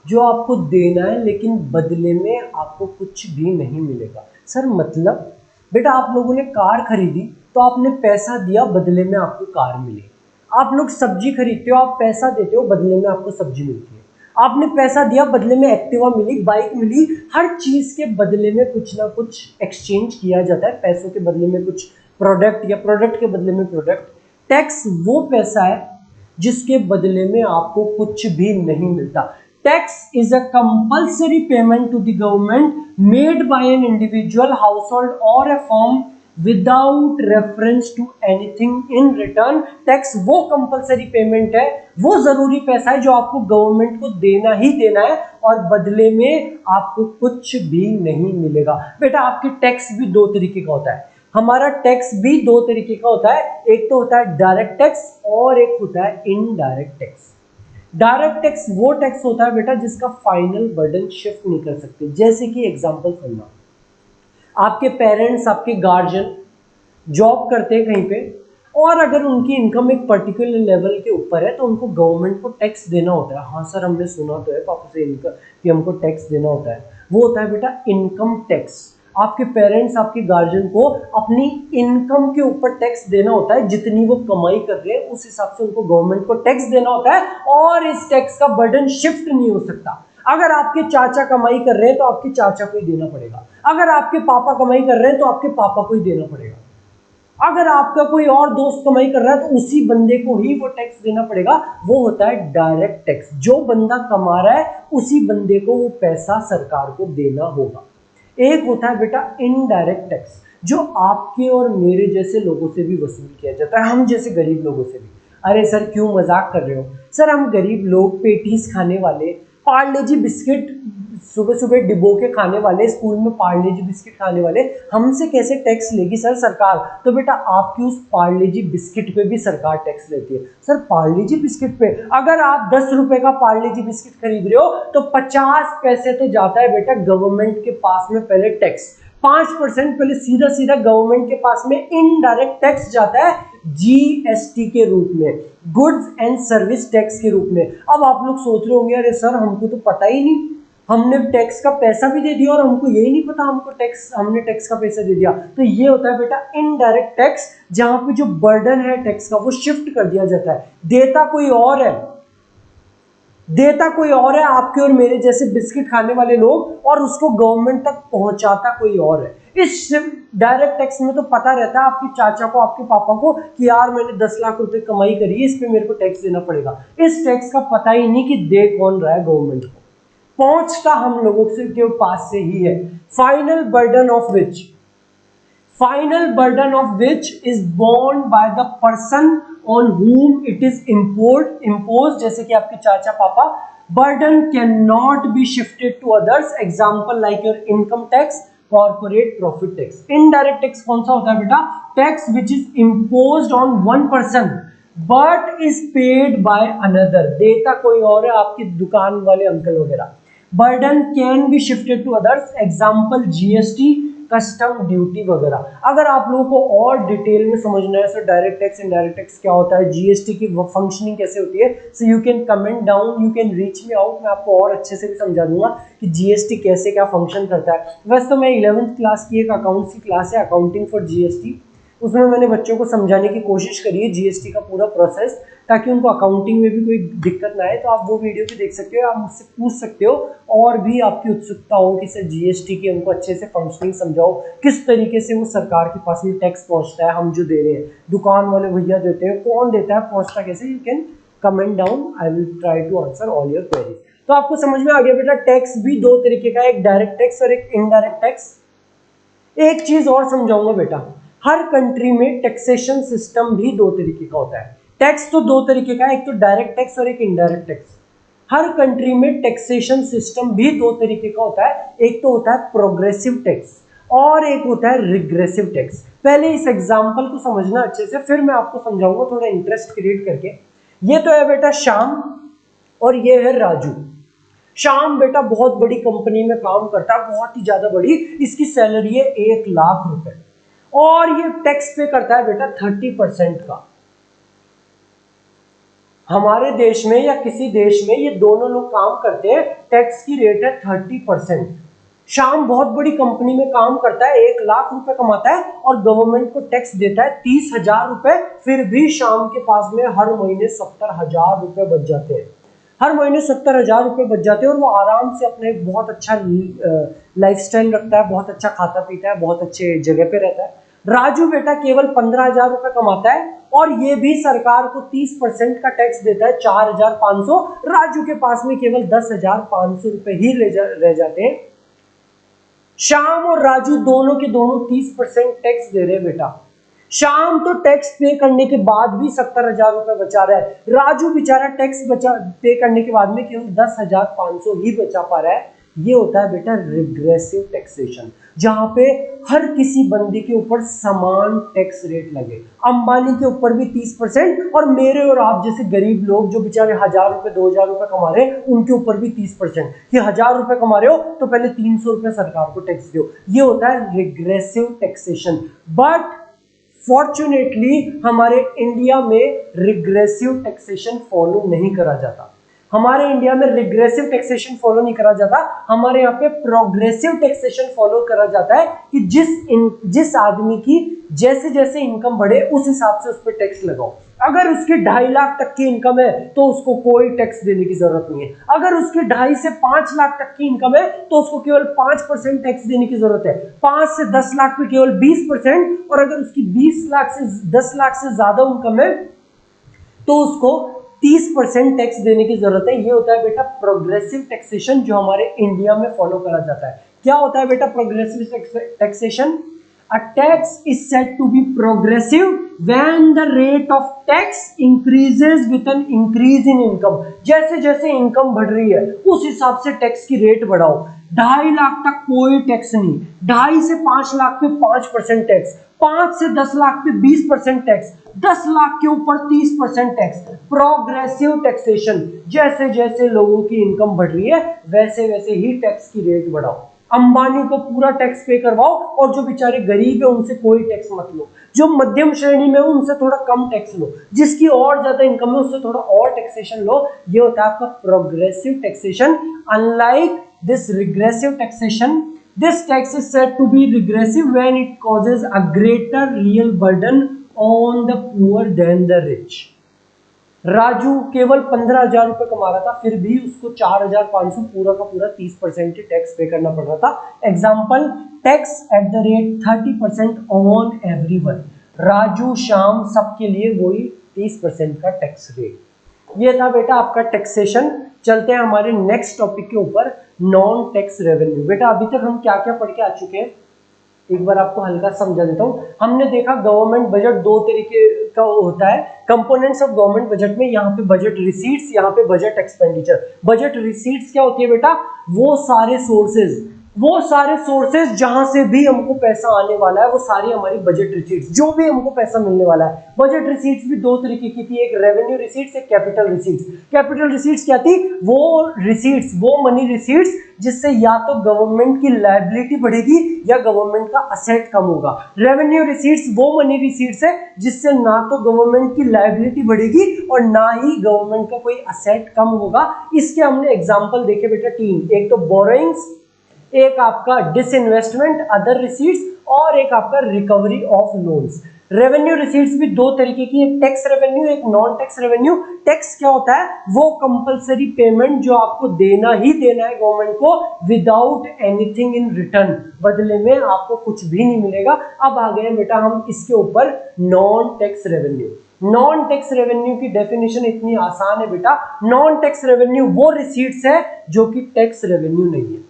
जो आपको देना है लेकिन बदले में आपको कुछ भी नहीं मिलेगा। सर मतलब? बेटा आप लोगों ने कार खरीदी तो आपने पैसा दिया, बदले में आपको कार मिली। आप लोग सब्जी खरीदते हो, आप पैसा देते हो, बदले में आपको सब्जी मिलती है। आपने पैसा दिया, बदले में एक्टिवा मिली, बाइक मिली। हर चीज के बदले में कुछ ना कुछ एक्सचेंज किया जाता है, पैसों के बदले में कुछ प्रोडक्ट या प्रोडक्ट के बदले में प्रोडक्ट। टैक्स वो पैसा है जिसके बदले में आपको कुछ भी नहीं मिलता। Tax is a compulsory payment to the government made by an individual, household और a firm without reference to anything in return. Tax वो कंपल्सरी पेमेंट है, वो जरूरी पैसा है जो आपको गवर्नमेंट को देना ही देना है और बदले में आपको कुछ भी नहीं मिलेगा। बेटा आपके टैक्स भी दो तरीके का होता है, हमारा टैक्स भी दो तरीके का होता है, एक तो होता है डायरेक्ट टैक्स और एक होता है इनडायरेक्ट टैक्स। डायरेक्ट टैक्स वो टैक्स होता है बेटा जिसका फाइनल बर्डन शिफ्ट नहीं कर सकते। जैसे कि एग्जांपल सुनना, आपके पेरेंट्स, आपके गार्जियन जॉब करते हैं कहीं पे और अगर उनकी इनकम एक पर्टिकुलर लेवल के ऊपर है तो उनको गवर्नमेंट को टैक्स देना होता है। हाँ सर हमने सुना तो है पापा से इनकम कि हमको टैक्स देना होता है, वो होता है बेटा इनकम टैक्स। आपके पेरेंट्स, आपके गार्जियन को अपनी इनकम के ऊपर टैक्स देना होता है, जितनी वो कमाई कर रहे हैं उस हिसाब से उनको गवर्नमेंट को टैक्स देना होता है और इस टैक्स का बर्डन शिफ्ट नहीं हो सकता। अगर आपके चाचा कमाई कर रहे हैं तो आपके चाचा को ही देना पड़ेगा, अगर आपके पापा कमाई कर रहे हैं तो आपके पापा को ही देना पड़ेगा, अगर आपका कोई और दोस्त कमाई कर रहा है तो उसी बंदे को ही वो टैक्स देना पड़ेगा। वो होता है डायरेक्ट टैक्स, जो बंदा कमा रहा है उसी बंदे को वो पैसा सरकार को देना होगा। एक होता है बेटा इनडायरेक्ट टैक्स, जो आपके और मेरे जैसे लोगों से भी वसूल किया जाता है, हम जैसे गरीब लोगों से भी। अरे सर क्यों मजाक कर रहे हो? सर हम गरीब लोग, पेटीज खाने वाले, पार्ले जी बिस्किट सुबह सुबह डिबो के खाने वाले, स्कूल में पार्ले जी बिस्किट खाने वाले, हमसे कैसे टैक्स लेगी सर सरकार? तो बेटा आपकी उस पार्ले जी बिस्किट पे भी सरकार टैक्स लेती है। सर पार्ले जी बिस्किट पे अगर आप 10 रुपए का पार्ले जी बिस्किट खरीद रहे हो तो 50 पैसे तो जाता है बेटा गवर्नमेंट के पास में पहले टैक्स, 5% पहले सीधा सीधा गवर्नमेंट के पास में इनडायरेक्ट टैक्स जाता है जीएसटी के रूप में, गुड्स एंड सर्विस टैक्स के रूप में। अब आप लोग सोच रहे होंगे अरे सर हमको तो पता ही नहीं, हमने टैक्स का पैसा भी दे दिया और हमको यही नहीं पता हमने टैक्स का पैसा दे दिया। तो ये होता है बेटा इनडायरेक्ट टैक्स, जहां पे जो बर्डन है टैक्स का वो शिफ्ट कर दिया जाता है। देता कोई और है, आपके और मेरे जैसे बिस्किट खाने वाले लोग, और उसको गवर्नमेंट तक पहुंचाता कोई और है। इस डायरेक्ट टैक्स में तो पता रहता है आपके चाचा को, आपके पापा को कि यार मैंने 10 लाख रुपए कमाई करी है, इस पे मेरे को टैक्स देना पड़ेगा। इस टैक्स का पता ही नहीं कि दे कौन रहा है गवर्नमेंट को, पहुंचता हम लोगों के पास से ही है। Final burden of which is borne by the person on whom it is imposed, जैसे कि आपके चाचा पापा। burden cannot be shifted to others, example like your income tax, corporate profit tax। indirect tax कौन सा होता है बेटा? tax which is imposed on one person but is paid by another, देता कोई और है, आपकी दुकान वाले अंकल वगैरह। burden can be shifted to others, example GST, custom duty वगैरह। अगर आप लोगों को और डिटेल में समझना है sir direct tax indirect tax क्या होता है, जीएसटी की फंक्शनिंग कैसे होती है, so you can comment down, you can reach me out, मैं आपको और अच्छे से भी समझा दूंगा कि जीएसटी कैसे क्या फंक्शन करता है। वैसे तो मैं 11th क्लास की एक अकाउंट्स की क्लास है, अकाउंटिंग फॉर जीएसटी, उसमें मैंने बच्चों को समझाने की कोशिश करी है जीएसटी का पूरा प्रोसेस, ताकि उनको अकाउंटिंग में भी कोई दिक्कत ना आए। तो आप वो वीडियो भी देख सकते हो, आप मुझसे पूछ सकते हो, और भी आपकी उत्सुकता हो कि सर जीएसटी की हमको अच्छे से फंक्शनिंग समझाओ, किस तरीके से वो सरकार के पास में टैक्स पहुंचता है, हम जो दे रहे हैं, दुकान वाले भैया देते हैं, कौन देता है, पहुंचता कैसे, you can comment down, I will try to answer all your queries. तो आपको समझ में आ गया बेटा टैक्स भी दो तरीके का है, एक डायरेक्ट टैक्स और एक इनडायरेक्ट टैक्स। एक चीज और समझाऊंगा बेटा, हर कंट्री में टैक्सेशन सिस्टम भी दो तरीके का होता है। टैक्स तो दो तरीके का है, एक तो डायरेक्ट टैक्स और एक इनडायरेक्ट टैक्स। हर कंट्री में टैक्सेशन सिस्टम भी दो तरीके का होता है, एक तो होता है प्रोग्रेसिव टैक्स और एक होता है रिग्रेसिव टैक्स। पहले इस एग्जांपल को समझना अच्छे से, फिर मैं आपको समझाऊंगा थोड़ा इंटरेस्ट क्रिएट करके। ये तो है बेटा श्याम और ये है राजू। श्याम बेटा बहुत बड़ी कंपनी में काम करता है, बहुत ही ज्यादा बड़ी, इसकी सैलरी है 1,00,000 रुपए और ये टैक्स पे करता है बेटा 30% का। हमारे देश में या किसी देश में ये दोनों लोग काम करते हैं, टैक्स की रेट है 30%। श्याम बहुत बड़ी कंपनी में काम करता है, 1,00,000 रुपए कमाता है और गवर्नमेंट को टैक्स देता है 30,000 रुपए। फिर भी श्याम के पास में हर महीने 70,000 रुपए बच जाते हैं, हर महीने 70,000 रुपए बच जाते हैं और वो आराम से अपने बहुत अच्छा लाइफस्टाइल रखता है, बहुत अच्छा खाता पीता है, बहुत अच्छे जगह पे रहता है। राजू बेटा केवल 15,000 रुपए कमाता है और ये भी सरकार को 30% का टैक्स देता है, 4,500। राजू के पास में केवल 10,500 रुपए ही रह जाते हैं। श्याम और राजू दोनों के दोनों 30% टैक्स दे रहे हैं बेटा। श्याम तो टैक्स पे करने के बाद भी 70,000 रुपए बचा रहा है, राजू बेचारा टैक्स पे करने के बाद में केवल 10,500 ही बचा पा रहा है। ये होता है बेटा रिग्रेसिव टैक्सेशन, जहां पे हर किसी बंदे के ऊपर समान टैक्स रेट लगे। अंबानी के ऊपर भी 30% और मेरे और आप जैसे गरीब लोग जो बेचारे 1,000 रुपए 2,000 रुपए कमा रहे हैं उनके ऊपर भी 30%। ये 1,000 रुपए कमा रहे हो तो पहले 300 रुपए सरकार को टैक्स दो। ये होता है रिग्रेसिव टैक्सेशन। बट फॉर्चुनेटली हमारे इंडिया में रिग्रेसिव टैक्सेशन फॉलो नहीं करा जाता। हमारे इंडिया में रिग्रेसिव टैक्सेशन फॉलो नहीं करा जाता, हमारे यहाँ पे प्रोग्रेसिव टैक्सेशन फॉलो करा जाता है कि जिस आदमी की जैसे जैसे इनकम बढ़े उस हिसाब से उस पर टैक्स लगाओ। अगर उसकी 2.5 लाख तक की इनकम है तो उसको कोई टैक्स देने की जरूरत नहीं है। अगर उसकी 2.5 से 5 लाख तक की इनकम है तो उसको केवल 5% टैक्स देने की जरूरत है। 5 से 10 लाख पे केवल 20%, और अगर उसकी 20 लाख से 10 लाख से ज्यादा इनकम है तो उसको 30% टैक्स देने की जरूरत है। ये होता है बेटा प्रोग्रेसिव टैक्सेशन जो हमारे इंडिया में फॉलो करा जाता है। क्या होता है बेटा progressive taxation? A tax is said to be progressive when the rate of tax increases with an increase in income। जैसे जैसे इनकम बढ़ रही है उस हिसाब से टैक्स की रेट बढ़ाओ। 2.5 लाख तक कोई टैक्स नहीं, 2.5 से 5 लाख पे 5% टैक्स, 5 से 10 लाख पे 20% टैक्स, 10 लाख के ऊपर 30% टैक्स। प्रोग्रेसिव टैक्सेशन, जैसे जैसे लोगों की इनकम बढ़ रही है वैसे वैसे ही टैक्स की रेट बढ़ाओ। अंबानी को पूरा टैक्स पे करवाओ और जो बेचारे गरीब है उनसे कोई टैक्स मत लो। जो मध्यम श्रेणी में है उनसे थोड़ा कम टैक्स लो, जिसकी और ज्यादा इनकम है उससे थोड़ा और टैक्सेशन लो। ये होता है आपका progressive taxation. Unlike this regressive taxation, this tax is said to be regressive when it causes a greater real burden on the poor than the rich। Raju केवल 15,000 रुपए कमा रहा था, फिर भी उसको 4,500 पूरा का पूरा 30% टैक्स पे करना पड़ रहा था। Example, tax at the rate 30% on everyone. Raju Shyam सबके लिए वही 30% का टैक्स रेट। ये था बेटा आपका टैक्सेशन। चलते हैं हमारे नेक्स्ट टॉपिक के ऊपर, नॉन टैक्स रेवेन्यू। बेटा अभी तक हम क्या क्या पढ़ के आ चुके हैं, एक बार आपको हल्का समझा देता हूँ। हमने देखा गवर्नमेंट बजट दो तरीके का होता है, कंपोनेंट्स ऑफ गवर्नमेंट बजट में। यहाँ पे बजट रिसीट्स, यहाँ पे बजट एक्सपेंडिचर। बजट रिसीट्स क्या होती है बेटा? वो सारे सोर्सेज जहां से भी हमको पैसा आने वाला है वो सारी हमारी बजट रिसीट्स, जो भी हमको पैसा मिलने वाला है। बजट रिसीट्स भी दो तरीके की थी, एक रेवेन्यू रिसीट्स, एक कैपिटल रिसीट्स। कैपिटल रिसीट्स क्या थी? वो रिसीट्स, वो मनी रिसीट्स जिससे या तो गवर्नमेंट की लायबिलिटी बढ़ेगी या गवर्नमेंट का असेट कम होगा। रेवेन्यू रिसीट्स वो मनी रिसीट्स है जिससे ना तो गवर्नमेंट की लायबिलिटी बढ़ेगी और ना ही गवर्नमेंट का कोई असेट कम होगा। इसके हमने एग्जांपल देखे बेटा 3, एक तो बोरोइंग्स, एक आपका डिसइन्वेस्टमेंट अदर रिसीट्स, और एक आपका recovery of loans. Revenue receipts भी दो तरीके की, एक टैक्स रेवेन्यू, एक नॉन टैक्स रेवेन्यू। टैक्स क्या होता है? वो कंपलसरी पेमेंट जो आपको देना ही देना है गवर्नमेंट को विदाउट एनीथिंग इन रिटर्न, बदले में आपको कुछ भी नहीं मिलेगा। अब आ गए बेटा हम इसके ऊपर non tax revenue. Non tax revenue की डेफिनेशन इतनी आसान है बेटा। नॉन टैक्स रेवेन्यू वो रिसीट्स है जो कि टैक्स रेवेन्यू नहीं है।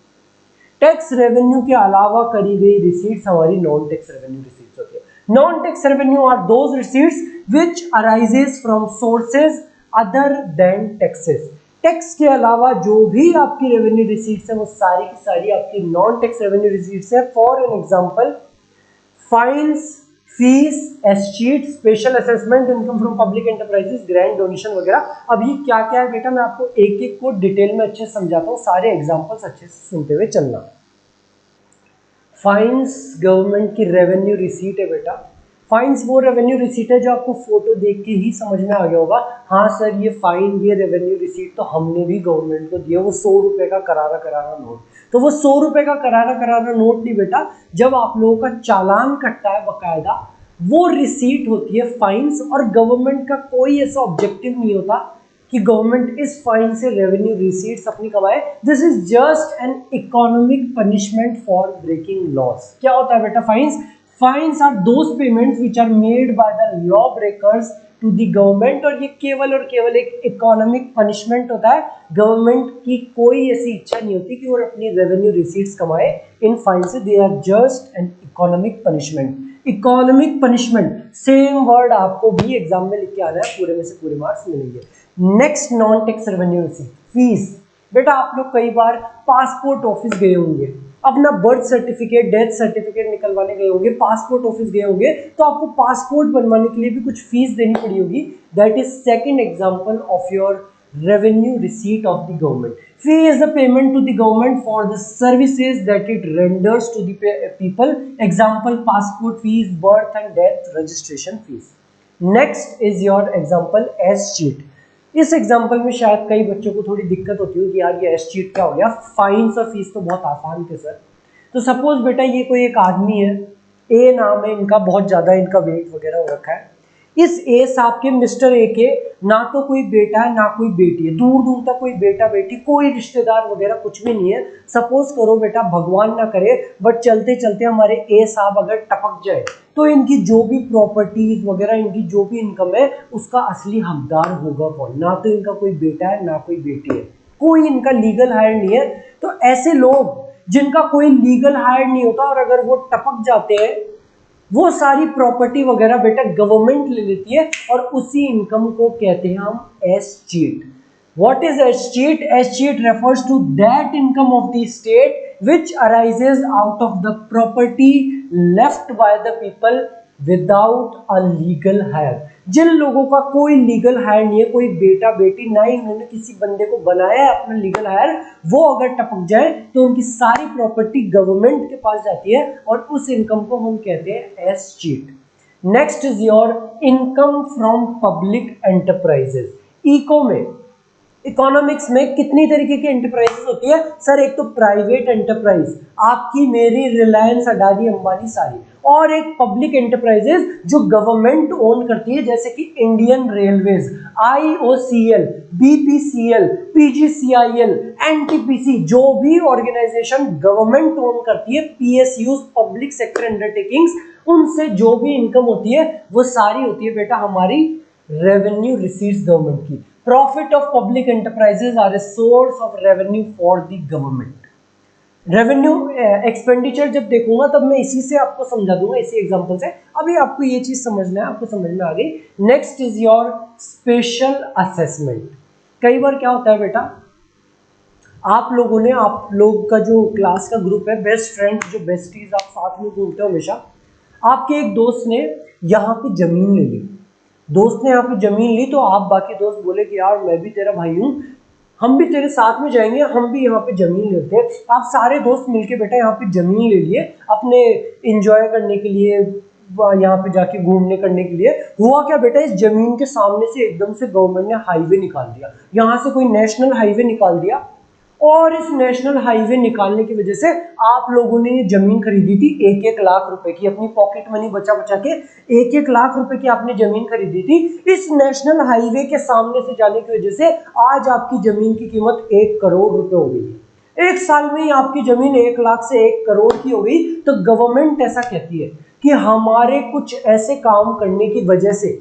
टैक्स रेवेन्यू के अलावा करी गई रिसीट्स हमारी नॉन टैक्स रेवेन्यू रिसीट्स होती है। Non tax revenue are those receipts which arises from sources other than taxes. Tax के अलावा जो भी आपकी रेवेन्यू रिसीट्स है वो सारी की सारी आपकी नॉन टैक्स रेवेन्यू रिसीट्स है। For an example fines, fees, escheat, special assessment, income from public enterprises, grant, donation वगैरह। अब ये क्या क्या है बेटा मैं आपको एक एक को डिटेल में अच्छे से समझाता हूँ, सारे एग्जांपल्स अच्छे से सुनते हुए चलना। फाइन्स गवर्नमेंट की रेवेन्यू रिसीट है बेटा। फाइन्स वो रेवेन्यू रिसीट है जो आपको फोटो देख के ही समझ में आ गया होगा, हाँ सर ये फाइन, ये रेवेन्यू रिसीट तो हमने भी गवर्नमेंट को दिया, वो 100 रुपए का करारा करारा नोट। तो वो 100 रुपए का करारा करारा नोट नहीं बेटा, जब आप लोगों का चालान कटता है बकायदा, वो रिसीट होती है फाइन्स। और गवर्नमेंट का कोई ऐसा ऑब्जेक्टिव नहीं होता कि गवर्नमेंट इस फाइन से रेवेन्यू रिसीट्स अपनी कमाए। This is just an economic punishment for breaking laws. क्या होता है बेटा fines? Fines are those payments which are made by the law breakers to the government. और ये केवल और केवल एक इकोनॉमिक पनिशमेंट होता है। गवर्नमेंट की कोई ऐसी इच्छा नहीं होती कि वो अपनी रेवेन्यू रिसीट्स कमाए इन फाइन से। They are just an economic punishment. Economic punishment same word आपको भी एग्जाम में लिख के आना है, पूरे में से पूरे मार्क्स मिलेंगे। Next non tax revenue receipt, fees. बेटा आप लोग कई बार पासपोर्ट ऑफिस गए होंगे, अपना बर्थ सर्टिफिकेट, डेथ सर्टिफिकेट निकलवाने गए होंगे, पासपोर्ट ऑफिस गए होंगे, तो आपको पासपोर्ट बनवाने के लिए भी कुछ फीस देनी पड़ी होगी। That is second example of your revenue receipt of the government. Fee is the payment to the government for the services that it renders to the people. Example passport fees, birth and death registration fees. Next is your example S sheet. इस example में शायद कई बच्चों को थोड़ी दिक्कत होती है कि यार ये एस शीट क्या हो गया, फाइन्स और फीस तो बहुत आसान थे सर। तो सपोज बेटा ये कोई एक आदमी है, ए नाम है इनका, बहुत ज्यादा इनका वेट वगैरह हो रखा है। इस ए साहब के, मिस्टर ए के, ना तो कोई बेटा है ना कोई बेटी है, दूर दूर तक कोई बेटा बेटी, कोई रिश्तेदार वगैरह कुछ भी नहीं है। सपोज करो बेटा, भगवान ना करे, बट चलते चलते हमारे ए साहब अगर टपक जाए तो इनकी जो भी प्रॉपर्टीज वगैरह, इनकी जो भी इनकम है, उसका असली हकदार होगा कौन? ना तो इनका कोई बेटा है ना कोई बेटी है, कोई इनका लीगल हायर नहीं है। तो ऐसे लोग जिनका कोई लीगल हायर नहीं होता और अगर वो टपक जाते हैं, वो सारी प्रॉपर्टी वगैरह बेटा गवर्नमेंट ले लेती है और उसी इनकम को कहते हैं हम escheat. What is escheat? Escheat refers to that income of the state which arises out of the property left by the people without a legal heir. जिन लोगों का कोई लीगल हायर नहीं है, कोई बेटा बेटी, ना ही उन्होंने किसी बंदे को बनाया है अपना लीगल हायर, वो अगर टपक जाए तो उनकी सारी प्रॉपर्टी गवर्नमेंट के पास जाती है और उस इनकम को हम कहते हैं escheat. Next is your income from public enterprises. Eco में, इकोनॉमिक्स में कितनी तरीके की एंटरप्राइजेस होती है सर? एक तो प्राइवेट एंटरप्राइज, आपकी मेरी, रिलायंस, अडानी, अंबानी सारी, और एक पब्लिक एंटरप्राइजेस जो गवर्नमेंट ओन करती है, जैसे कि Indian railways, IOCL, BPCL, PGCIL, NTPC, जो भी ऑर्गेनाइजेशन गवर्नमेंट ओन करती है, PSUs, पब्लिक सेक्टर अंडरटेकिंग्स, उनसे जो भी इनकम होती है वो सारी होती है बेटा हमारी रेवेन्यू रिसीट्स गवर्नमेंट की। Profit of public enterprises are a source of revenue for the government. Revenue expenditure जब देखूंगा तब मैं इसी से आपको समझा दूंगा, इसी एग्जांपल से। अभी आपको ये चीज समझना है, आपको समझ में आ गई। Next is your special assessment. कई बार क्या होता है बेटा, आप लोगों ने, आप लोग का जो क्लास का ग्रुप है, बेस्ट फ्रेंड, जो बेस्टीज, आप साथ में घूमते हो हमेशा, आपके एक दोस्त ने यहाँ पे जमीन ले ली। दोस्त ने यहाँ पे जमीन ली तो आप बाकी दोस्त बोले कि यार मैं भी तेरा भाई हूँ, हम भी तेरे साथ में जाएंगे, हम भी यहाँ पे जमीन लेते हैं। आप सारे दोस्त मिलके बेटा यहाँ पे जमीन ले लिए अपने एंजॉय करने के लिए, यहाँ पे जाके घूमने करने के लिए। हुआ क्या बेटा, इस जमीन के सामने से एकदम से गवर्नमेंट ने हाईवे निकाल दिया, यहाँ से कोई नेशनल हाईवे निकाल दिया। और इस नेशनल हाईवे निकालने की वजह से आप लोगों ने ये जमीन खरीदी थी 1-1 लाख रुपए की, अपनी पॉकेट मनी बचा बचा के 1-1 लाख रुपए की आपने जमीन खरीदी थी। इस नेशनल हाईवे के सामने से जाने की वजह से आज आपकी जमीन की कीमत 1 करोड़ रुपए हो गई है। 1 साल में ही आपकी जमीन 1 लाख से 1 करोड़ की हो गई। तो गवर्नमेंट ऐसा कहती है कि हमारे कुछ ऐसे काम करने की वजह से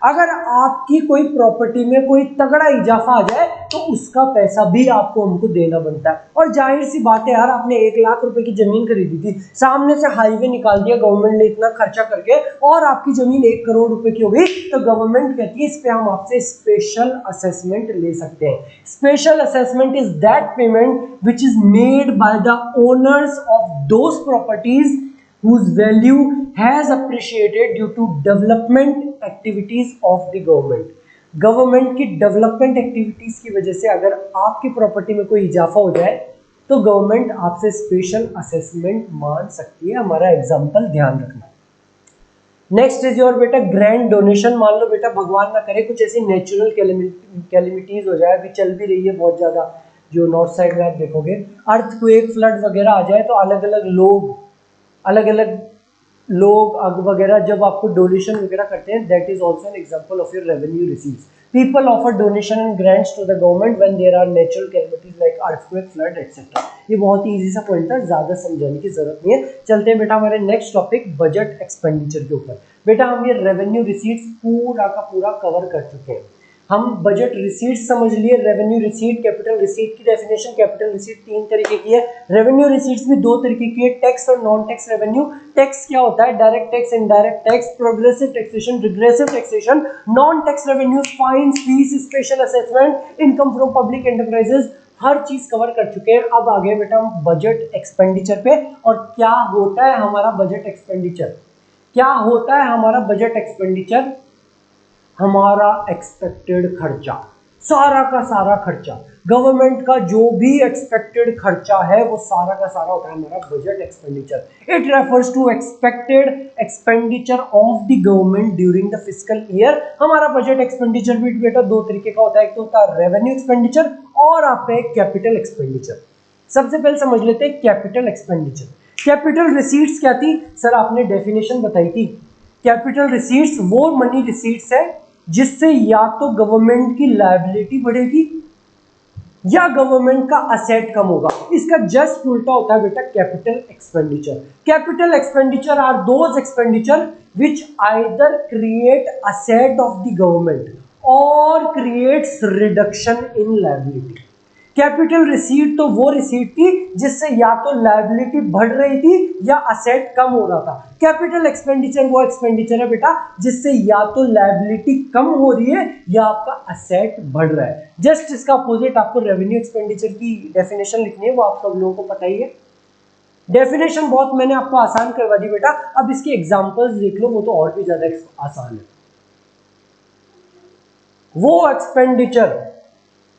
अगर आपकी कोई प्रॉपर्टी में कोई तगड़ा इजाफा आ जाए तो उसका पैसा भी आपको हमको देना बनता है। और जाहिर सी बात है यार, आपने 1 लाख रुपए की जमीन खरीदी थी, सामने से हाईवे निकाल दिया गवर्नमेंट ने इतना खर्चा करके, और आपकी जमीन 1 करोड़ रुपए की हो गई, तो गवर्नमेंट कहती है इस पे हम आपसे स्पेशल असेसमेंट ले सकते हैं। Special assessment is that payment which is made by the owners of those properties whose value has appreciated due to development activities of the government। Government की डेवलपमेंट एक्टिविटीज की वजह से अगर आपकी प्रॉपर्टी में कोई इजाफा हो जाए तो गवर्नमेंट आपसे स्पेशल असेसमेंट मान सकती है। हमारा एग्जांपल ध्यान रखना। नेक्स्ट इज योर बेटा ग्रैंड डोनेशन। मान लो बेटा भगवान ना करे कुछ ऐसी नेचुरल कैलेमिटीज हो जाए, अभी चल भी रही है बहुत ज्यादा, जो नॉर्थ साइड में आप देखोगे अर्थक्वेक फ्लड वगैरह आ जाए तो अलग अलग लोग वगैरह जब आपको डोनेशन वगैरह करते हैं, that is also an example of your revenue receives. People offer donation and grants to the government when there are natural calamities like earthquake flood etcetera. ये बहुत ही इजी सा पॉइंट था, ज्यादा समझाने की जरूरत नहीं है। चलते हैं बेटा हमारे नेक्स्ट टॉपिक बजट एक्सपेंडिचर के ऊपर। बेटा हम ये रेवेन्यू रिसीट्स पूरा का पूरा कवर कर चुके हैं। हम बजट रिसीट समझ लिए, रेवेन्यू रिसीट, कैपिटल रिसीट की डेफिनेशन। कैपिटल रिसीट 3 तरीके की है, रेवेन्यू रिसीट्स भी 2 तरीके की है, टैक्स और नॉन टैक्स रेवेन्यू। टैक्स क्या होता है? Direct tax, indirect tax, progressive taxation, regressive taxation. Non tax revenue fines, fees, special assessment, income from public enterprises, हर चीज कवर कर चुके हैं। अब आगे बेटा हम बजट एक्सपेंडिचर पे, और क्या होता है हमारा बजट एक्सपेंडिचर, क्या होता है हमारा बजट एक्सपेंडिचर? हमारा एक्सपेक्टेड खर्चा, सारा का सारा खर्चा, गवर्नमेंट का जो भी एक्सपेक्टेड खर्चा है वो सारा का सारा होता है हमारा budget expenditure. It refers to expected expenditure of the government during the fiscal year. हमारा बजट एक्सपेंडिचर भी बेटा 2 तरीके का होता है, एक तो होता है रेवेन्यू एक्सपेंडिचर और आपका एक कैपिटल एक्सपेंडिचर। सबसे पहले समझ लेते हैं कैपिटल एक्सपेंडिचर। कैपिटल रिसीट्स क्या थी सर? आपने डेफिनेशन बताई थी। कैपिटल रिसीट्स वो मनी रिसीट्स है जिससे या तो गवर्नमेंट की लायबिलिटी बढ़ेगी या गवर्नमेंट का असेट कम होगा। इसका जस्ट उल्टा होता है बेटा capital expenditure. Capital expenditure are those expenditure which either create asset of the government और creates reduction in liability. Capital receipt तो वो रिसीट थी जिससे या तो लायबिलिटी बढ़ रही थी या असेट कम हो रहा था। कैपिटल एक्सपेंडिचर वो एक्सपेंडिचर है बेटा जिससे या तो लायबिलिटी कम हो रही है या आपका असेट बढ़ रहा है। जस्ट इसका अपोजिट आपको रेवेन्यू एक्सपेंडिचर की डेफिनेशन लिखनी है, वो आप सब लोगों को पता ही है। डेफिनेशन बहुत मैंने आपको आसान करवा दी बेटा, अब इसके एग्जांपल्स देख लो, वो तो और भी ज्यादा आसान है। वो एक्सपेंडिचर,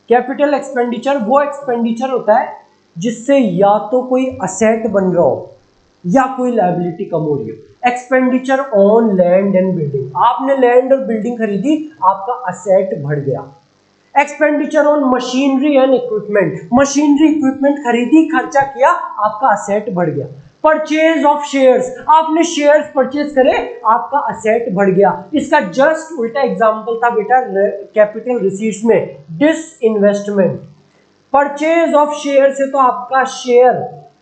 कैपिटल एक्सपेंडिचर वो एक्सपेंडिचर होता है जिससे या तो कोई असेट बन रहा हो या कोई लायबिलिटी कम हो रही हो। Expenditure on land and building, आपने लैंड और बिल्डिंग खरीदी, आपका असेट बढ़ गया। Expenditure on machinery and equipment, machinery equipment खरीदी, खर्चा किया, आपका असेट बढ़ गया। परचेज ऑफ शेयर्स, आपने शेयर्स परचेज करे, आपका असेट बढ़ गया। इसका जस्ट उल्टा एग्जांपल था बेटा कैपिटल रिसीट्स में डिसइन्वेस्टमेंट। परचेज ऑफ शेयर से तो आपका शेयर,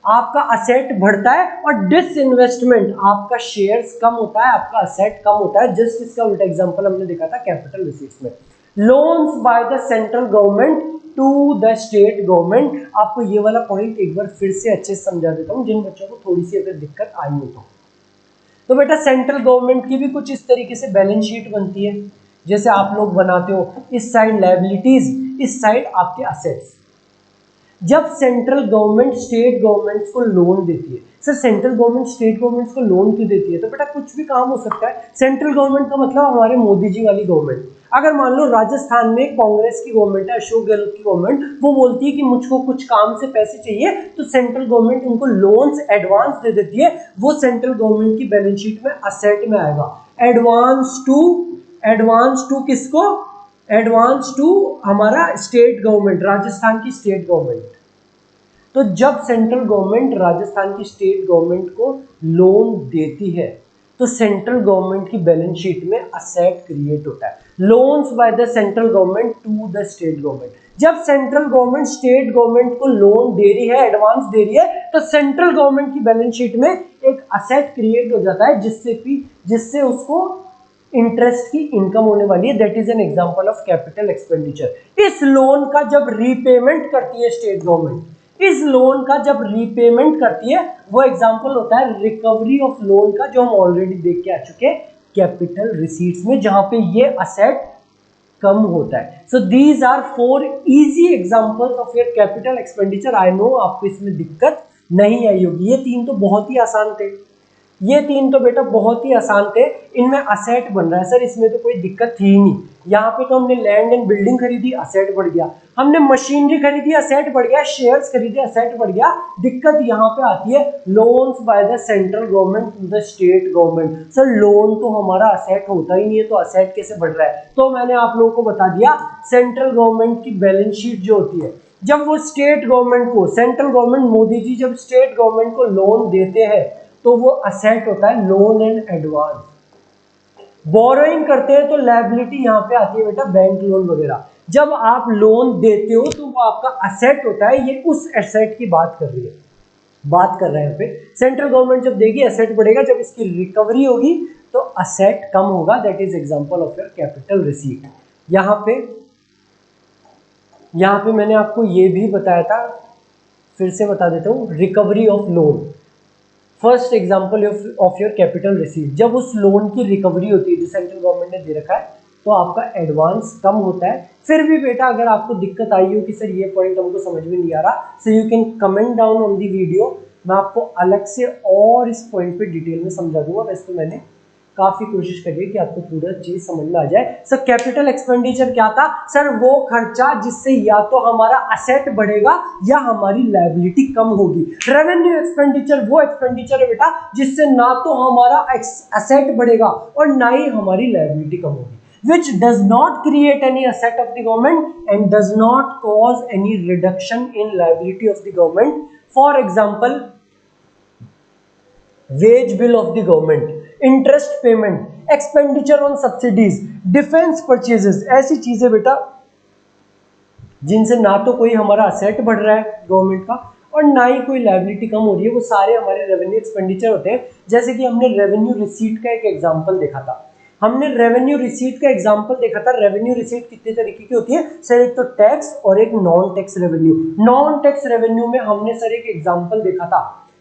आपका असेट बढ़ता है, और डिसइन्वेस्टमेंट आपका शेयर्स कम होता है, आपका असेट कम होता है। जस्ट इसका उल्टा एग्जांपल हमने देखा था कैपिटल रिसीट्स में। Loans by the central government to the state government. आपको ये वाला पॉइंट एक बार फिर से अच्छे से समझा देता हूं जिन बच्चों को थोड़ी सी अगर दिक्कत आई हो तो बेटा सेंट्रल गवर्नमेंट की भी कुछ इस तरीके से बैलेंस शीट बनती है जैसे आप लोग बनाते हो, इस साइड लायबिलिटीज, इस साइड आपके असेट्स। जब सेंट्रल गवर्नमेंट स्टेट गवर्नमेंट्स को लोन देती है, sir central government state governments को लोन क्यों देती है? तो बेटा कुछ भी काम हो सकता है। सेंट्रल गवर्नमेंट का मतलब हमारे मोदी जी वाली गवर्नमेंट। अगर मान लो राजस्थान में कांग्रेस की गवर्नमेंट है, अशोक गहलोत की गवर्नमेंट, वो बोलती है कि मुझको कुछ काम से पैसे चाहिए, तो सेंट्रल गवर्नमेंट उनको लोन्स एडवांस दे देती है। वो सेंट्रल गवर्नमेंट की बैलेंस शीट में असेट में आएगा। एडवांस टू किसको? एडवांस टू हमारा स्टेट गवर्नमेंट, राजस्थान की स्टेट गवर्नमेंट। तो जब सेंट्रल गवर्नमेंट राजस्थान की स्टेट गवर्नमेंट को लोन देती है तो सेंट्रल गवर्नमेंट की बैलेंस शीट में असेट क्रिएट होता है। Loans by the central government to the state government. जब सेंट्रल गवर्नमेंट स्टेट गवर्नमेंट को लोन दे रही है, एडवांस दे रही है, तो सेंट्रल गवर्नमेंट की बैलेंस शीट में एक असेट क्रिएट हो जाता है जिससे उसको इंटरेस्ट की इनकम होने वाली है, that is an example of capital expenditure. इस लोन का जब रीपेमेंट करती है स्टेट गवर्नमेंट, इस लोन का जब रीपेमेंट करती है, वो एग्जांपल होता है रिकवरी ऑफ लोन का, जो हम ऑलरेडी देख के आ चुके कैपिटल रिसीट्स में, जहां पे ये असेट कम होता है। So these are 4 easy examples of your capital expenditure. I know आपको इसमें दिक्कत नहीं आई होगी, ये 3 तो बहुत ही आसान थे, ये 3 तो बेटा बहुत ही आसान थे। इनमें असेट बन रहा है सर, इसमें तो कोई दिक्कत थी ही नहीं। यहाँ पे तो हमने लैंड एंड बिल्डिंग खरीदी, असेट बढ़ गया, हमने मशीनरी खरीदी, असेट बढ़ गया, शेयर्स खरीदे, असेट बढ़ गया। दिक्कत यहाँ पे आती है loans by the central government to the state government. Sir loan तो हमारा असेट होता ही नहीं है, तो असेट कैसे बढ़ रहा है? तो मैंने आप लोगों को बता दिया, सेंट्रल गवर्नमेंट की बैलेंस शीट जो होती है, जब वो स्टेट गवर्नमेंट को, सेंट्रल गवर्नमेंट मोदी जी जब स्टेट गवर्नमेंट को लोन देते हैं, तो वो असेट होता है लोन एंड एडवांस। बोरोइंग करते हैं तो लायबिलिटी यहां पे आती है बेटा बैंक लोन वगैरह। जब आप लोन देते हो तो वो आपका असेट होता है, ये उस एसेट की बात कर रही है, बात कर रहे हैं यहाँ पे। सेंट्रल गवर्नमेंट जब देगी असेट बढ़ेगा, जब इसकी रिकवरी होगी तो असेट कम होगा, that is example of your capital receipt. यहाँ पे मैंने आपको ये भी बताया था, फिर से बता देता हूँ, recovery of loan, first example of your capital receipt. जब उस लोन की रिकवरी होती है जो सेंट्रल गवर्नमेंट ने दे रखा है, तो आपका एडवांस कम होता है। फिर भी बेटा अगर आपको दिक्कत आई हो कि सर ये पॉइंट हमको समझ में नहीं आ रहा, so you can comment down on the video, मैं आपको अलग से और इस पॉइंट पे डिटेल में समझा दूंगा। वैसे तो मैंने काफी कोशिश करी है कि आपको पूरा चीज समझ में आ जाए। सर कैपिटल एक्सपेंडिचर क्या था? सर वो खर्चा जिससे या तो हमारा असेट बढ़ेगा या हमारी लायबिलिटी कम होगी। रेवेन्यू एक्सपेंडिचर वो एक्सपेंडिचर है बेटा जिससे ना तो हमारा असेट बढ़ेगा और ना ही हमारी लायबिलिटी कम होगी, which does not create any asset of the government and does not cause any reduction in liability of the government. For example, wage bill of the government, interest payment, expenditure on subsidies, defense purchases, ऐसी चीजें बेटा जिनसे ना तो कोई हमारा asset बढ़ रहा है गवर्नमेंट का और ना ही कोई लायबिलिटी कम हो रही है, वो सारे हमारे रेवेन्यू एक्सपेंडिचर होते हैं। जैसे कि हमने रेवेन्यू रिसीट का एक एग्जांपल देखा था, हमने रेवेन्यू रिसीट का एग्जांपल देखा था। रेवेन्यू रिसीट कितने तरीके की होती है सर? एक तो टैक्स और एक non tax revenue. Non tax revenue में हमने सर एक एग्जांपल देखा था,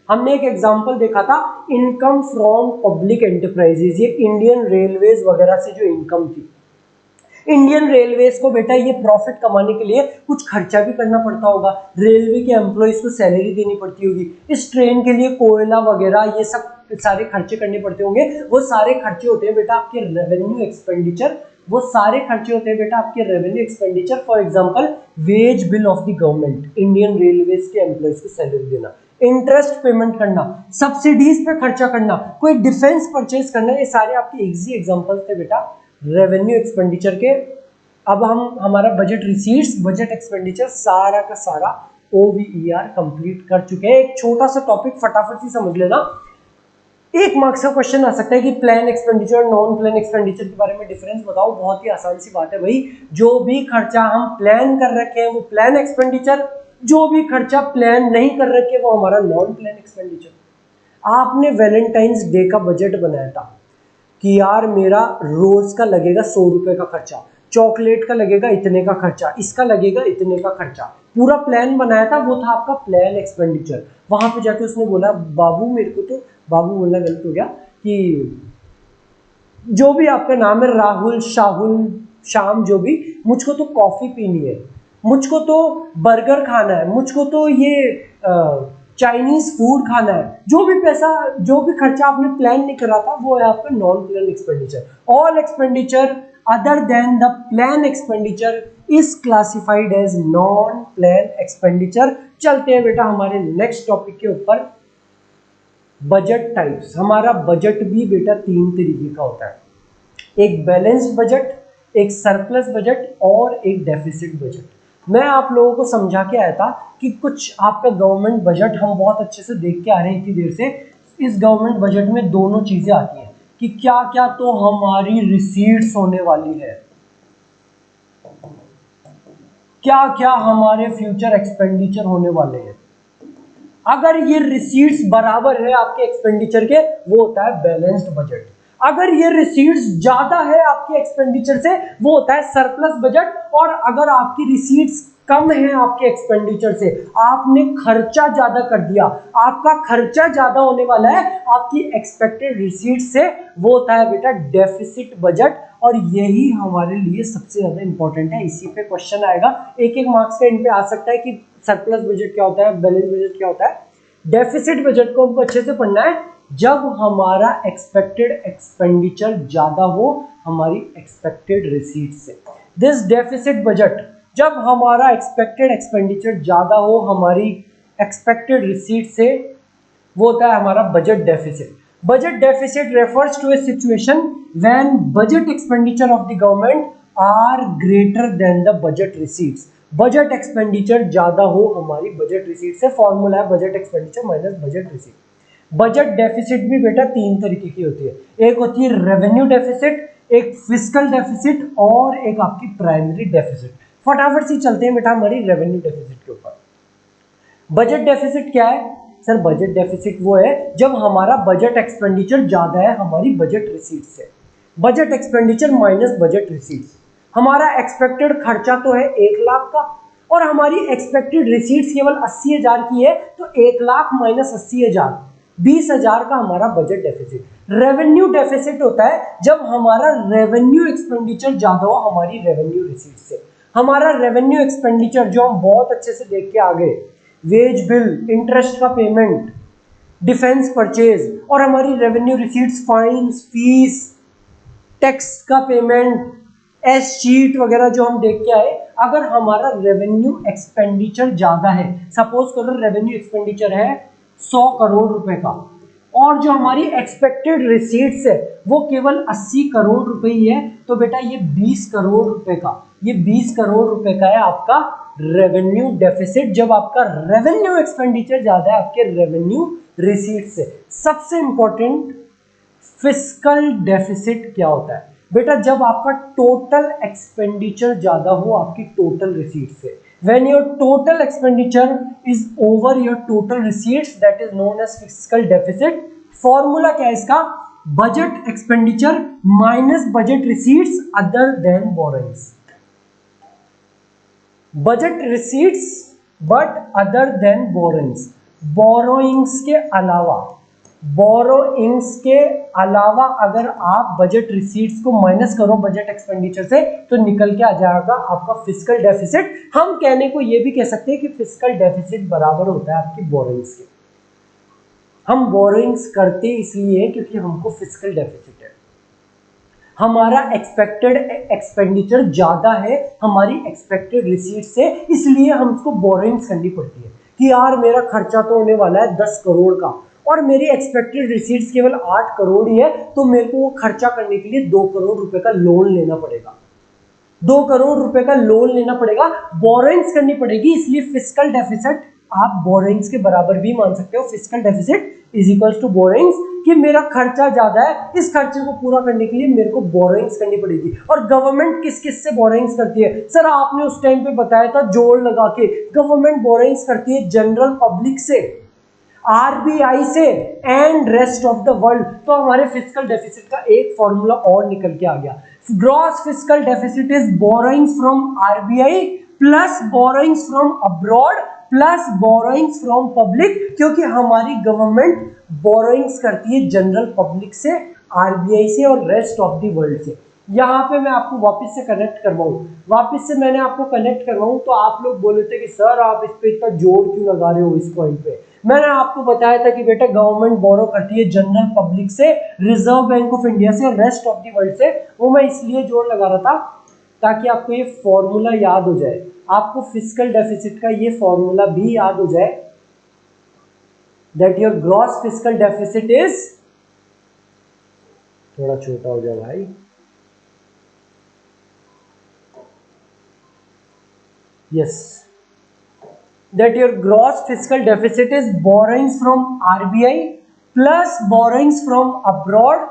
हमने एक एग्जांपल देखा था इनकम फ्रॉम पब्लिक एंटरप्राइजेज, ये इंडियन रेलवेज वगैरह से जो इनकम थी। इंडियन रेलवेज को बेटा ये प्रॉफिट कमाने के लिए कुछ खर्चा भी करना पड़ता होगा, रेलवे के एम्प्लॉइज को सैलरी देनी पड़ती होगी, इस ट्रेन के लिए कोयला वगैरह ये सब सारे खर्चे करने पड़ते होंगे। वो सारे खर्चे होते हैं बेटा आपके रेवेन्यू एक्सपेंडिचर, वो सारे खर्चे होते हैं बेटा आपके revenue expenditure. For example wage bill of the government, Indian railways के एम्प्लॉइज को सैलरी देना, इंटरेस्ट पेमेंट करना, सब्सिडीज पे खर्चा करना, कोई डिफेंस परचेज करना, ये सारे आपके इजी एग्जांपल्स थे बेटा रेवेन्यू एक्सपेंडिचर के। अब हम हमारा बजट रिसीट्स, बजट एक्सपेंडिचर सारा का सारा OVER कंप्लीट कर चुके हैं। एक छोटा सा टॉपिक फटाफट से समझ लेना, एक मार्क्स का क्वेश्चन आ सकता है कि प्लान एक्सपेंडिचर और नॉन प्लान एक्सपेंडिचर के बारे में डिफरेंस बताओ। बहुत ही आसान सी बात है भाई, जो भी खर्चा हम प्लान कर रखे हैं वो प्लान एक्सपेंडिचर, जो भी खर्चा प्लान नहीं कर रखे वो हमारा नॉन प्लान एक्सपेंडिचर। आपने वैलेंटाइंस डे का बजट बनाया था कि यार मेरा रोज का लगेगा 100 रुपए का खर्चा, चॉकलेट का लगेगा इतने का खर्चा, इसका लगेगा इतने का खर्चा, पूरा प्लान बनाया था, वो था आपका प्लान एक्सपेंडिचर। वहां पे जाके उसने बोला बाबू मेरे को तो, बाबू बोलना गलत हो गया, कि जो भी आपका नाम है राहुल, शाहुल, शाम, जो भी, मुझको तो कॉफी पीनी है, मुझको तो बर्गर खाना है, मुझको तो ये चाइनीज फूड खाना है, जो भी पैसा, जो भी खर्चा आपने प्लान नहीं करा था वो है आपका non plan expenditure. All expenditure other than the plan expenditure is classified as non plan expenditure. चलते हैं बेटा हमारे नेक्स्ट टॉपिक के ऊपर, बजट टाइप्स। हमारा बजट भी बेटा 3 तरीके का होता है, एक बैलेंस्ड बजट, एक सरप्लस बजट और एक डेफिसिट बजट। मैं आप लोगों को समझा के आया था कि कुछ आपका गवर्नमेंट बजट हम बहुत अच्छे से देख के आ रहे हैं इतनी देर से। इस गवर्नमेंट बजट में दोनों चीजें आती हैं कि क्या क्या तो हमारी रिसीट्स होने वाली है, क्या क्या हमारे फ्यूचर एक्सपेंडिचर होने वाले हैं। अगर ये रिसीट्स बराबर है आपके एक्सपेंडिचर के, वो होता है बैलेंस्ड बजट। अगर ये रिसीट्स ज्यादा है आपके एक्सपेंडिचर से वो होता है सरप्लस बजट, और अगर आपकी रिसीट्स कम है आपके एक्सपेंडिचर से, आपने खर्चा ज्यादा कर दिया, आपका खर्चा ज्यादा होने वाला है आपकी एक्सपेक्टेड रिसीट से, वो होता है बेटा डेफिसिट बजट। और यही हमारे लिए सबसे ज्यादा इंपॉर्टेंट है, इसी पे क्वेश्चन आएगा, एक एक मार्क्स का इन पे आ सकता है कि सरप्लस बजट क्या होता है, बैलेंस बजट क्या होता है। डेफिसिट बजट को हमको अच्छे से पढ़ना है जब हमारा एक्सपेक्टेड एक्सपेंडिचर ज्यादा हो हमारी एक्सपेक्टेड रिसीट से। दिस डेफिसिट बजट, जब हमारा एक्सपेक्टेड एक्सपेंडिचर ज्यादा हो हमारी एक्सपेक्टेड रिसीट से, वो होता है हमारा budget deficit. Budget deficit refers to a situation when budget expenditure of the government are greater than the budget receipts. Budget expenditure ज्यादा हो हमारी बजट रिसीट से, फॉर्मूला है budget expenditure minus budget receipt. Budget deficit भी बेटा तीन तरीके की होती है, एक होती है रेवेन्यू डेफिसिट, एक फिस्कल डेफिसिट और एक आपकी प्राइमरी डेफिसिट। फटाफट से चलते हैं बेटा हमारी रेवेन्यू डेफिसिट के ऊपर। बजट डेफिसिट क्या है सर? बजट डेफिसिट वो है जब हमारा बजट एक्सपेंडिचर ज्यादा है हमारी बजट रिसीट से। Budget expenditure minus budget receipts, हमारा एक्सपेक्टेड खर्चा तो है 1 लाख का और हमारी एक्सपेक्टेड रिसीट्स केवल 80,000 की है, तो 1 लाख माइनस 80,000 20,000 का हमारा बजट डेफिसिट। रेवेन्यू डेफिसिट होता है जब हमारा रेवेन्यू एक्सपेंडिचर ज्यादा हो हमारी रेवेन्यू रिसीट से। हमारा रेवेन्यू एक्सपेंडिचर जो हम बहुत अच्छे से देख के आ गए, वेज बिल, इंटरेस्ट का पेमेंट, डिफेंस परचेज, और हमारी revenue receipts fines, fees, tax का पेमेंट, एस शीट वगैरह जो हम देख के आए। अगर हमारा रेवेन्यू एक्सपेंडिचर ज्यादा है, सपोज करो रेवेन्यू एक्सपेंडिचर है 100 करोड़ रुपए का और जो हमारी एक्सपेक्टेड रिसीट्स है वो केवल 80 करोड़ रुपए ही है, तो बेटा ये 20 करोड़ रुपए का, ये 20 करोड़ रुपए का है आपका रेवेन्यू डेफिसिट, जब आपका रेवेन्यू एक्सपेंडिचर ज्यादा है आपके रेवेन्यू रिसीट से। सबसे इंपॉर्टेंट फिस्कल डेफिसिट क्या होता है बेटा? जब आपका टोटल एक्सपेंडिचर ज्यादा हो आपकी टोटल रिसीट से। When your total expenditure is over your total receipts, that is known as fiscal deficit. Formula क्या है इसका? Budget expenditure minus budget receipts other than borrowings. Budget receipts but other than borrowings, borrowings के अलावा, borrowings के अलावा अगर आप budget receipts को माइनस करो बजट एक्सपेंडिचर से तो निकल के आ जाएगा आपका फिस्कल डेफिसिट। हम कहने को ये भी कह सकते हैं कि फिस्कल डेफिसिट बराबर होता है आपकी बोरोइंग्स के। हम बोरोइंग्स करते इसलिए क्योंकि हमको फिस्कल डेफिसिट है, हमारा एक्सपेक्टेड एक्सपेंडिचर ज्यादा है हमारी एक्सपेक्टेड रिसीट से, इसलिए हमको बोरोइंग्स करनी पड़ती है कि यार मेरा खर्चा तो होने वाला है 10 करोड़ का और मेरी एक्सपेक्टेड रिसीट्स केवल 8 करोड़ ही है, तो मेरे को वो खर्चा करने के लिए 2 करोड़ रुपए का लोन लेना पड़ेगा, 2 करोड़ रुपए का लोन लेना पड़ेगा, बोरोइंग्स करनी पड़ेगी। इसलिए फिस्कल डेफिसिट आप बोरोइंग्स के बराबर भी मान सकते हो। Fiscal deficit is equals to borrowings, कि मेरा खर्चा ज्यादा है, इस खर्चे को पूरा करने के लिए मेरे को बोरोइंग्स करनी पड़ेगी। और गवर्नमेंट किस किस से बोरोइंग्स करती है? सर आपने उस टाइम पे बताया था जोड़ लगा के, गवर्नमेंट बोरोइंग्स करती है जनरल पब्लिक से, आरबीआई से and rest of the world. तो हमारे फिस्कल डेफिसिट का एक फॉर्मूला और निकल के आ गया, gross fiscal deficit is borrowings from RBI plus borrowings from abroad plus borrowings from public, क्योंकि हमारी गवर्नमेंट बोरोइंग्स करती है जनरल पब्लिक से, आरबीआई से और रेस्ट ऑफ द वर्ल्ड से। यहाँ पे मैं आपको वापस से कनेक्ट करवाऊं, वापस से मैंने आपको कनेक्ट करवाऊं तो आप लोग बोले थे कि सर आप इस पे इतना जोर क्यों लगा रहे हो इस पॉइंट पे। मैंने आपको बताया था कि बेटा गवर्नमेंट बोरो करती है जनरल पब्लिक से, रिजर्व बैंक ऑफ इंडिया से और रेस्ट ऑफ द वर्ल्ड से। वो मैं इसलिए जोर लगा रहा था ताकि आपको ये फॉर्मूला याद हो जाए, आपको फिस्कल डेफिसिट का ये फॉर्मूला भी याद हो जाए, that your gross fiscal deficit is, थोड़ा छोटा हो जाए भाई, yes, that your gross fiscal deficit is borrowings from RBI plus borrowings from abroad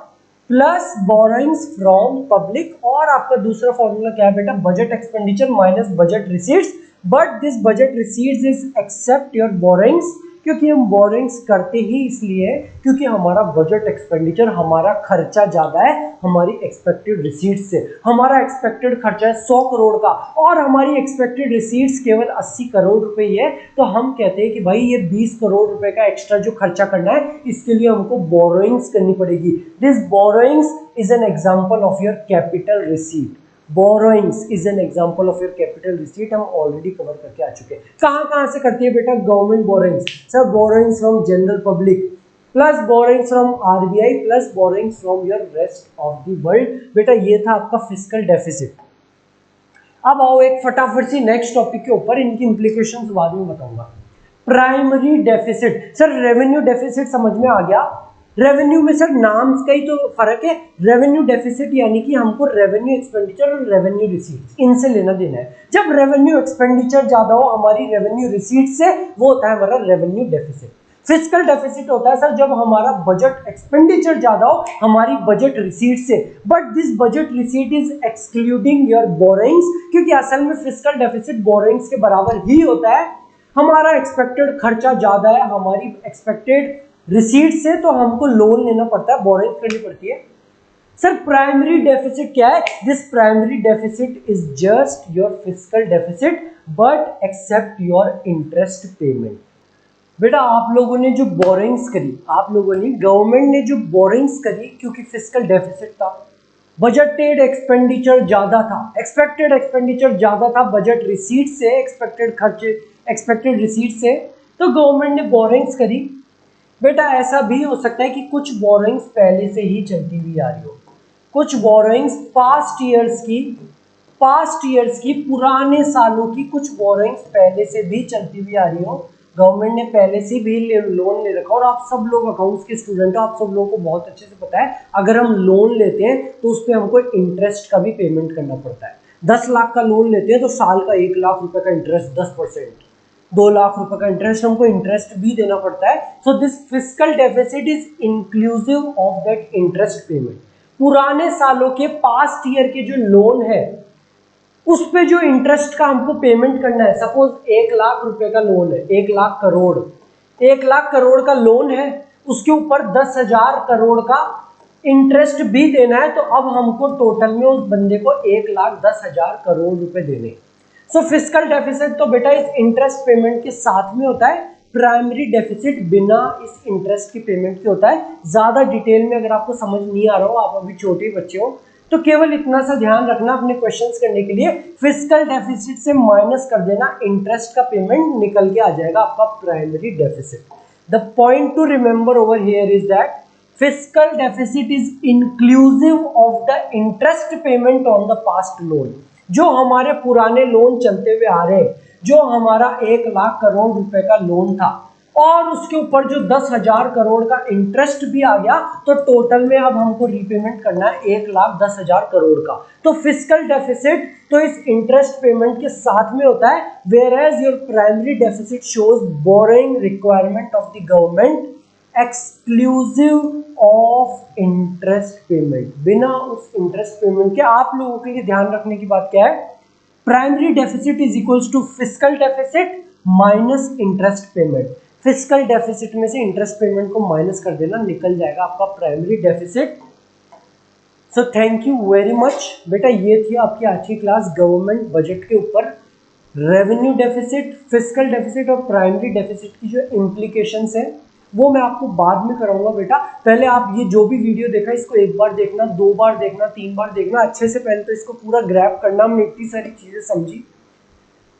plus borrowings from public। और आपका दूसरा फॉर्मूला क्या है बेटा? Budget expenditure minus budget receipts, but this budget receipts is except your borrowings, क्योंकि हम borings करते ही इसलिए क्योंकि हमारा बजट एक्सपेंडिचर, हमारा खर्चा ज़्यादा है हमारी एक्सपेक्टेड रिसीट्स से। हमारा एक्सपेक्टेड खर्चा है 100 करोड़ का और हमारी एक्सपेक्टेड रिसीट्स केवल 80 करोड़ रुपए ही है, तो हम कहते हैं कि भाई ये 20 करोड़ रुपए का एक्स्ट्रा जो खर्चा करना है इसके लिए हमको बोरोइंग्स करनी पड़ेगी। This borrowings is an example of your capital receipt. Borrowings is an example of your capital receipt. हम ऑलरेडी कवर करके आ चुके हैं। कहां से करती है बेटा? Government borrowings. Sir borrowings from general public plus borrowings from RBI plus borrowings from your rest of the world. बेटा ये था आपका फिस्कल डेफिसिट। अब आओ एक फटाफट सी नेक्स्ट टॉपिक के ऊपर, इनकी इंप्लीकेशंस बाद में बताऊंगा। Primary deficit. Sir revenue deficit समझ में आ गया। रेवेन्यू में सर नाम का ही तो फर्क है। रेवेन्यू डेफिसिट यानी कि हमको रेवेन्यू एक्सपेंडिचर और रेवेन्यू रिसीट इनसे लेना देना है। जब रेवेन्यू एक्सपेंडिचर ज्यादा हो हमारी रेवेन्यू रिसीट से, वो होता है हमारा रेवेन्यू डेफिसिट। फिस्कल डेफिसिट होता है सर जब हमारा बजट एक्सपेंडिचर ज्यादा हो हमारी बजट रिसीट से, but this budget receipt is excluding your borrowings, क्योंकि असल में फिस्कल डेफिसिट बोरोइंग्स के बराबर ही होता है। हमारा एक्सपेक्टेड खर्चा ज्यादा है हमारी एक्सपेक्टेड रिसीट से, तो हमको लोन लेना पड़ता है, बोरिंग करनी पड़ती है। सर प्राइमरी डेफिसिट क्या है? This primary deficit is just your fiscal deficit but except your interest payment. बेटा आप लोगों ने जो बोरिंग्स करी, आप लोगों ने, गवर्नमेंट ने जो बोरिंग्स करी क्योंकि फिस्कल डेफिसिट था, बजटेड एक्सपेंडिचर ज्यादा था, एक्सपेक्टेड एक्सपेंडिचर ज्यादा था बजट रिसीट से, एक्सपेक्टेड खर्चे एक्सपेक्टेड रिसीट से, तो गवर्नमेंट ने बोरिंग्स करी। बेटा ऐसा भी हो सकता है कि कुछ बोरोइंग्स पहले से ही चलती हुई आ रही हो, कुछ बोरोइंग्स पास्ट ईयर्स की पुराने सालों की कुछ बोरोइंग्स पहले से भी चलती हुई आ रही हो, गवर्नमेंट ने पहले से भी लोन ले रखा। और आप सब लोग अकाउंट्स के स्टूडेंट हो, आप सब लोगों को बहुत अच्छे से पता है अगर हम लोन लेते हैं तो उस पर हमको इंटरेस्ट का भी पेमेंट करना पड़ता है। 10 लाख का लोन लेते हैं तो साल का 1 लाख रुपए का इंटरेस्ट 10%, 2 लाख रुपए का इंटरेस्ट, हमको इंटरेस्ट भी देना पड़ता है। So this fiscal deficit is inclusive of that interest payment. पुराने सालों के पास्ट ईयर के जो लोन है उस पे जो इंटरेस्ट का हमको पेमेंट करना है, सपोज 1 लाख रुपए का लोन है, 1 लाख करोड़ का लोन है, उसके ऊपर 10,000 करोड़ का इंटरेस्ट भी देना है, तो अब हमको टोटल में उस बंदे को 1,10,000 करोड़ रुपए देने। सो फिस्कल डेफिसिट तो बेटा इस इंटरेस्ट पेमेंट के साथ में होता है, प्राइमरी डेफिसिट बिना इस इंटरेस्ट की पेमेंट के होता है। ज्यादा डिटेल में अगर आपको समझ नहीं आ रहा हो, आप अभी छोटे बच्चे हो, तो केवल इतना सा ध्यान रखना अपने क्वेश्चंस करने के लिए, फिस्कल डेफिसिट से माइनस कर देना, इंटरेस्ट का पेमेंट निकल के आ जाएगा आपका primary deficit. The point two remember over here is that fiscal deficit is inclusive of the interest payment on the past loan. जो हमारे पुराने लोन चलते हुए आ रहे हैं, जो हमारा 1 लाख करोड़ रुपए का लोन था और उसके ऊपर जो 10,000 करोड़ का इंटरेस्ट भी आ गया, तो टोटल में अब हमको रीपेमेंट करना है 1,10,000 करोड़ का। तो फिस्कल डेफिसिट तो इस इंटरेस्ट पेमेंट के साथ में होता है, where as your primary deficit shows borrowing requirement of the government exclusive of interest payment. बिना उस इंटरेस्ट पेमेंट के, आप लोगों के लिए ध्यान रखने की बात क्या है, primary deficit is equals to fiscal deficit minus interest payment. Fiscal deficit में से इंटरेस्ट पेमेंट को माइनस कर देना, निकल जाएगा आपका primary deficit. So thank you very much बेटा, ये थी आपकी आज की क्लास गवर्नमेंट बजट के ऊपर रेवेन्यू डेफिसिट, फिस्कल डेफिसिट और प्राइमरी डेफिसिट की जो इम्प्लीकेशंस है वो मैं आपको बाद में कराऊंगा बेटा। पहले आप ये जो भी वीडियो देखा इसको 1 बार देखना, 2 बार देखना, 3 बार देखना, अच्छे से पहले तो इसको पूरा ग्रैब करना, हमने इतनी सारी चीजें समझी।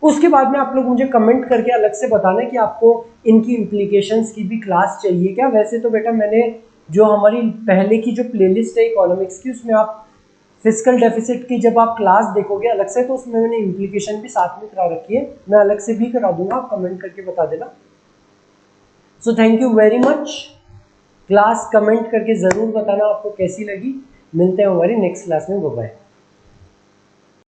उसके बाद में आप लोग मुझे कमेंट करके अलग से बताना कि आपको इनकी इम्प्लीकेशंस की भी क्लास चाहिए क्या। वैसे तो बेटा मैंने जो हमारी पहले की जो प्लेलिस्ट है इकोनॉमिक्स की, उसमें आप फिस्कल डेफिसिट की जब आप क्लास देखोगे अलग से, तो उसमें मैंने इम्प्लीकेशन भी साथ में करा रखी है, मैं अलग से भी करा दूंगा, आप कमेंट करके बता देना। So thank you very much. Class comment करके ज़रूर बताना आपको कैसी लगी। मिलते हैं हमारी नेक्स्ट क्लास में, बाय बाय।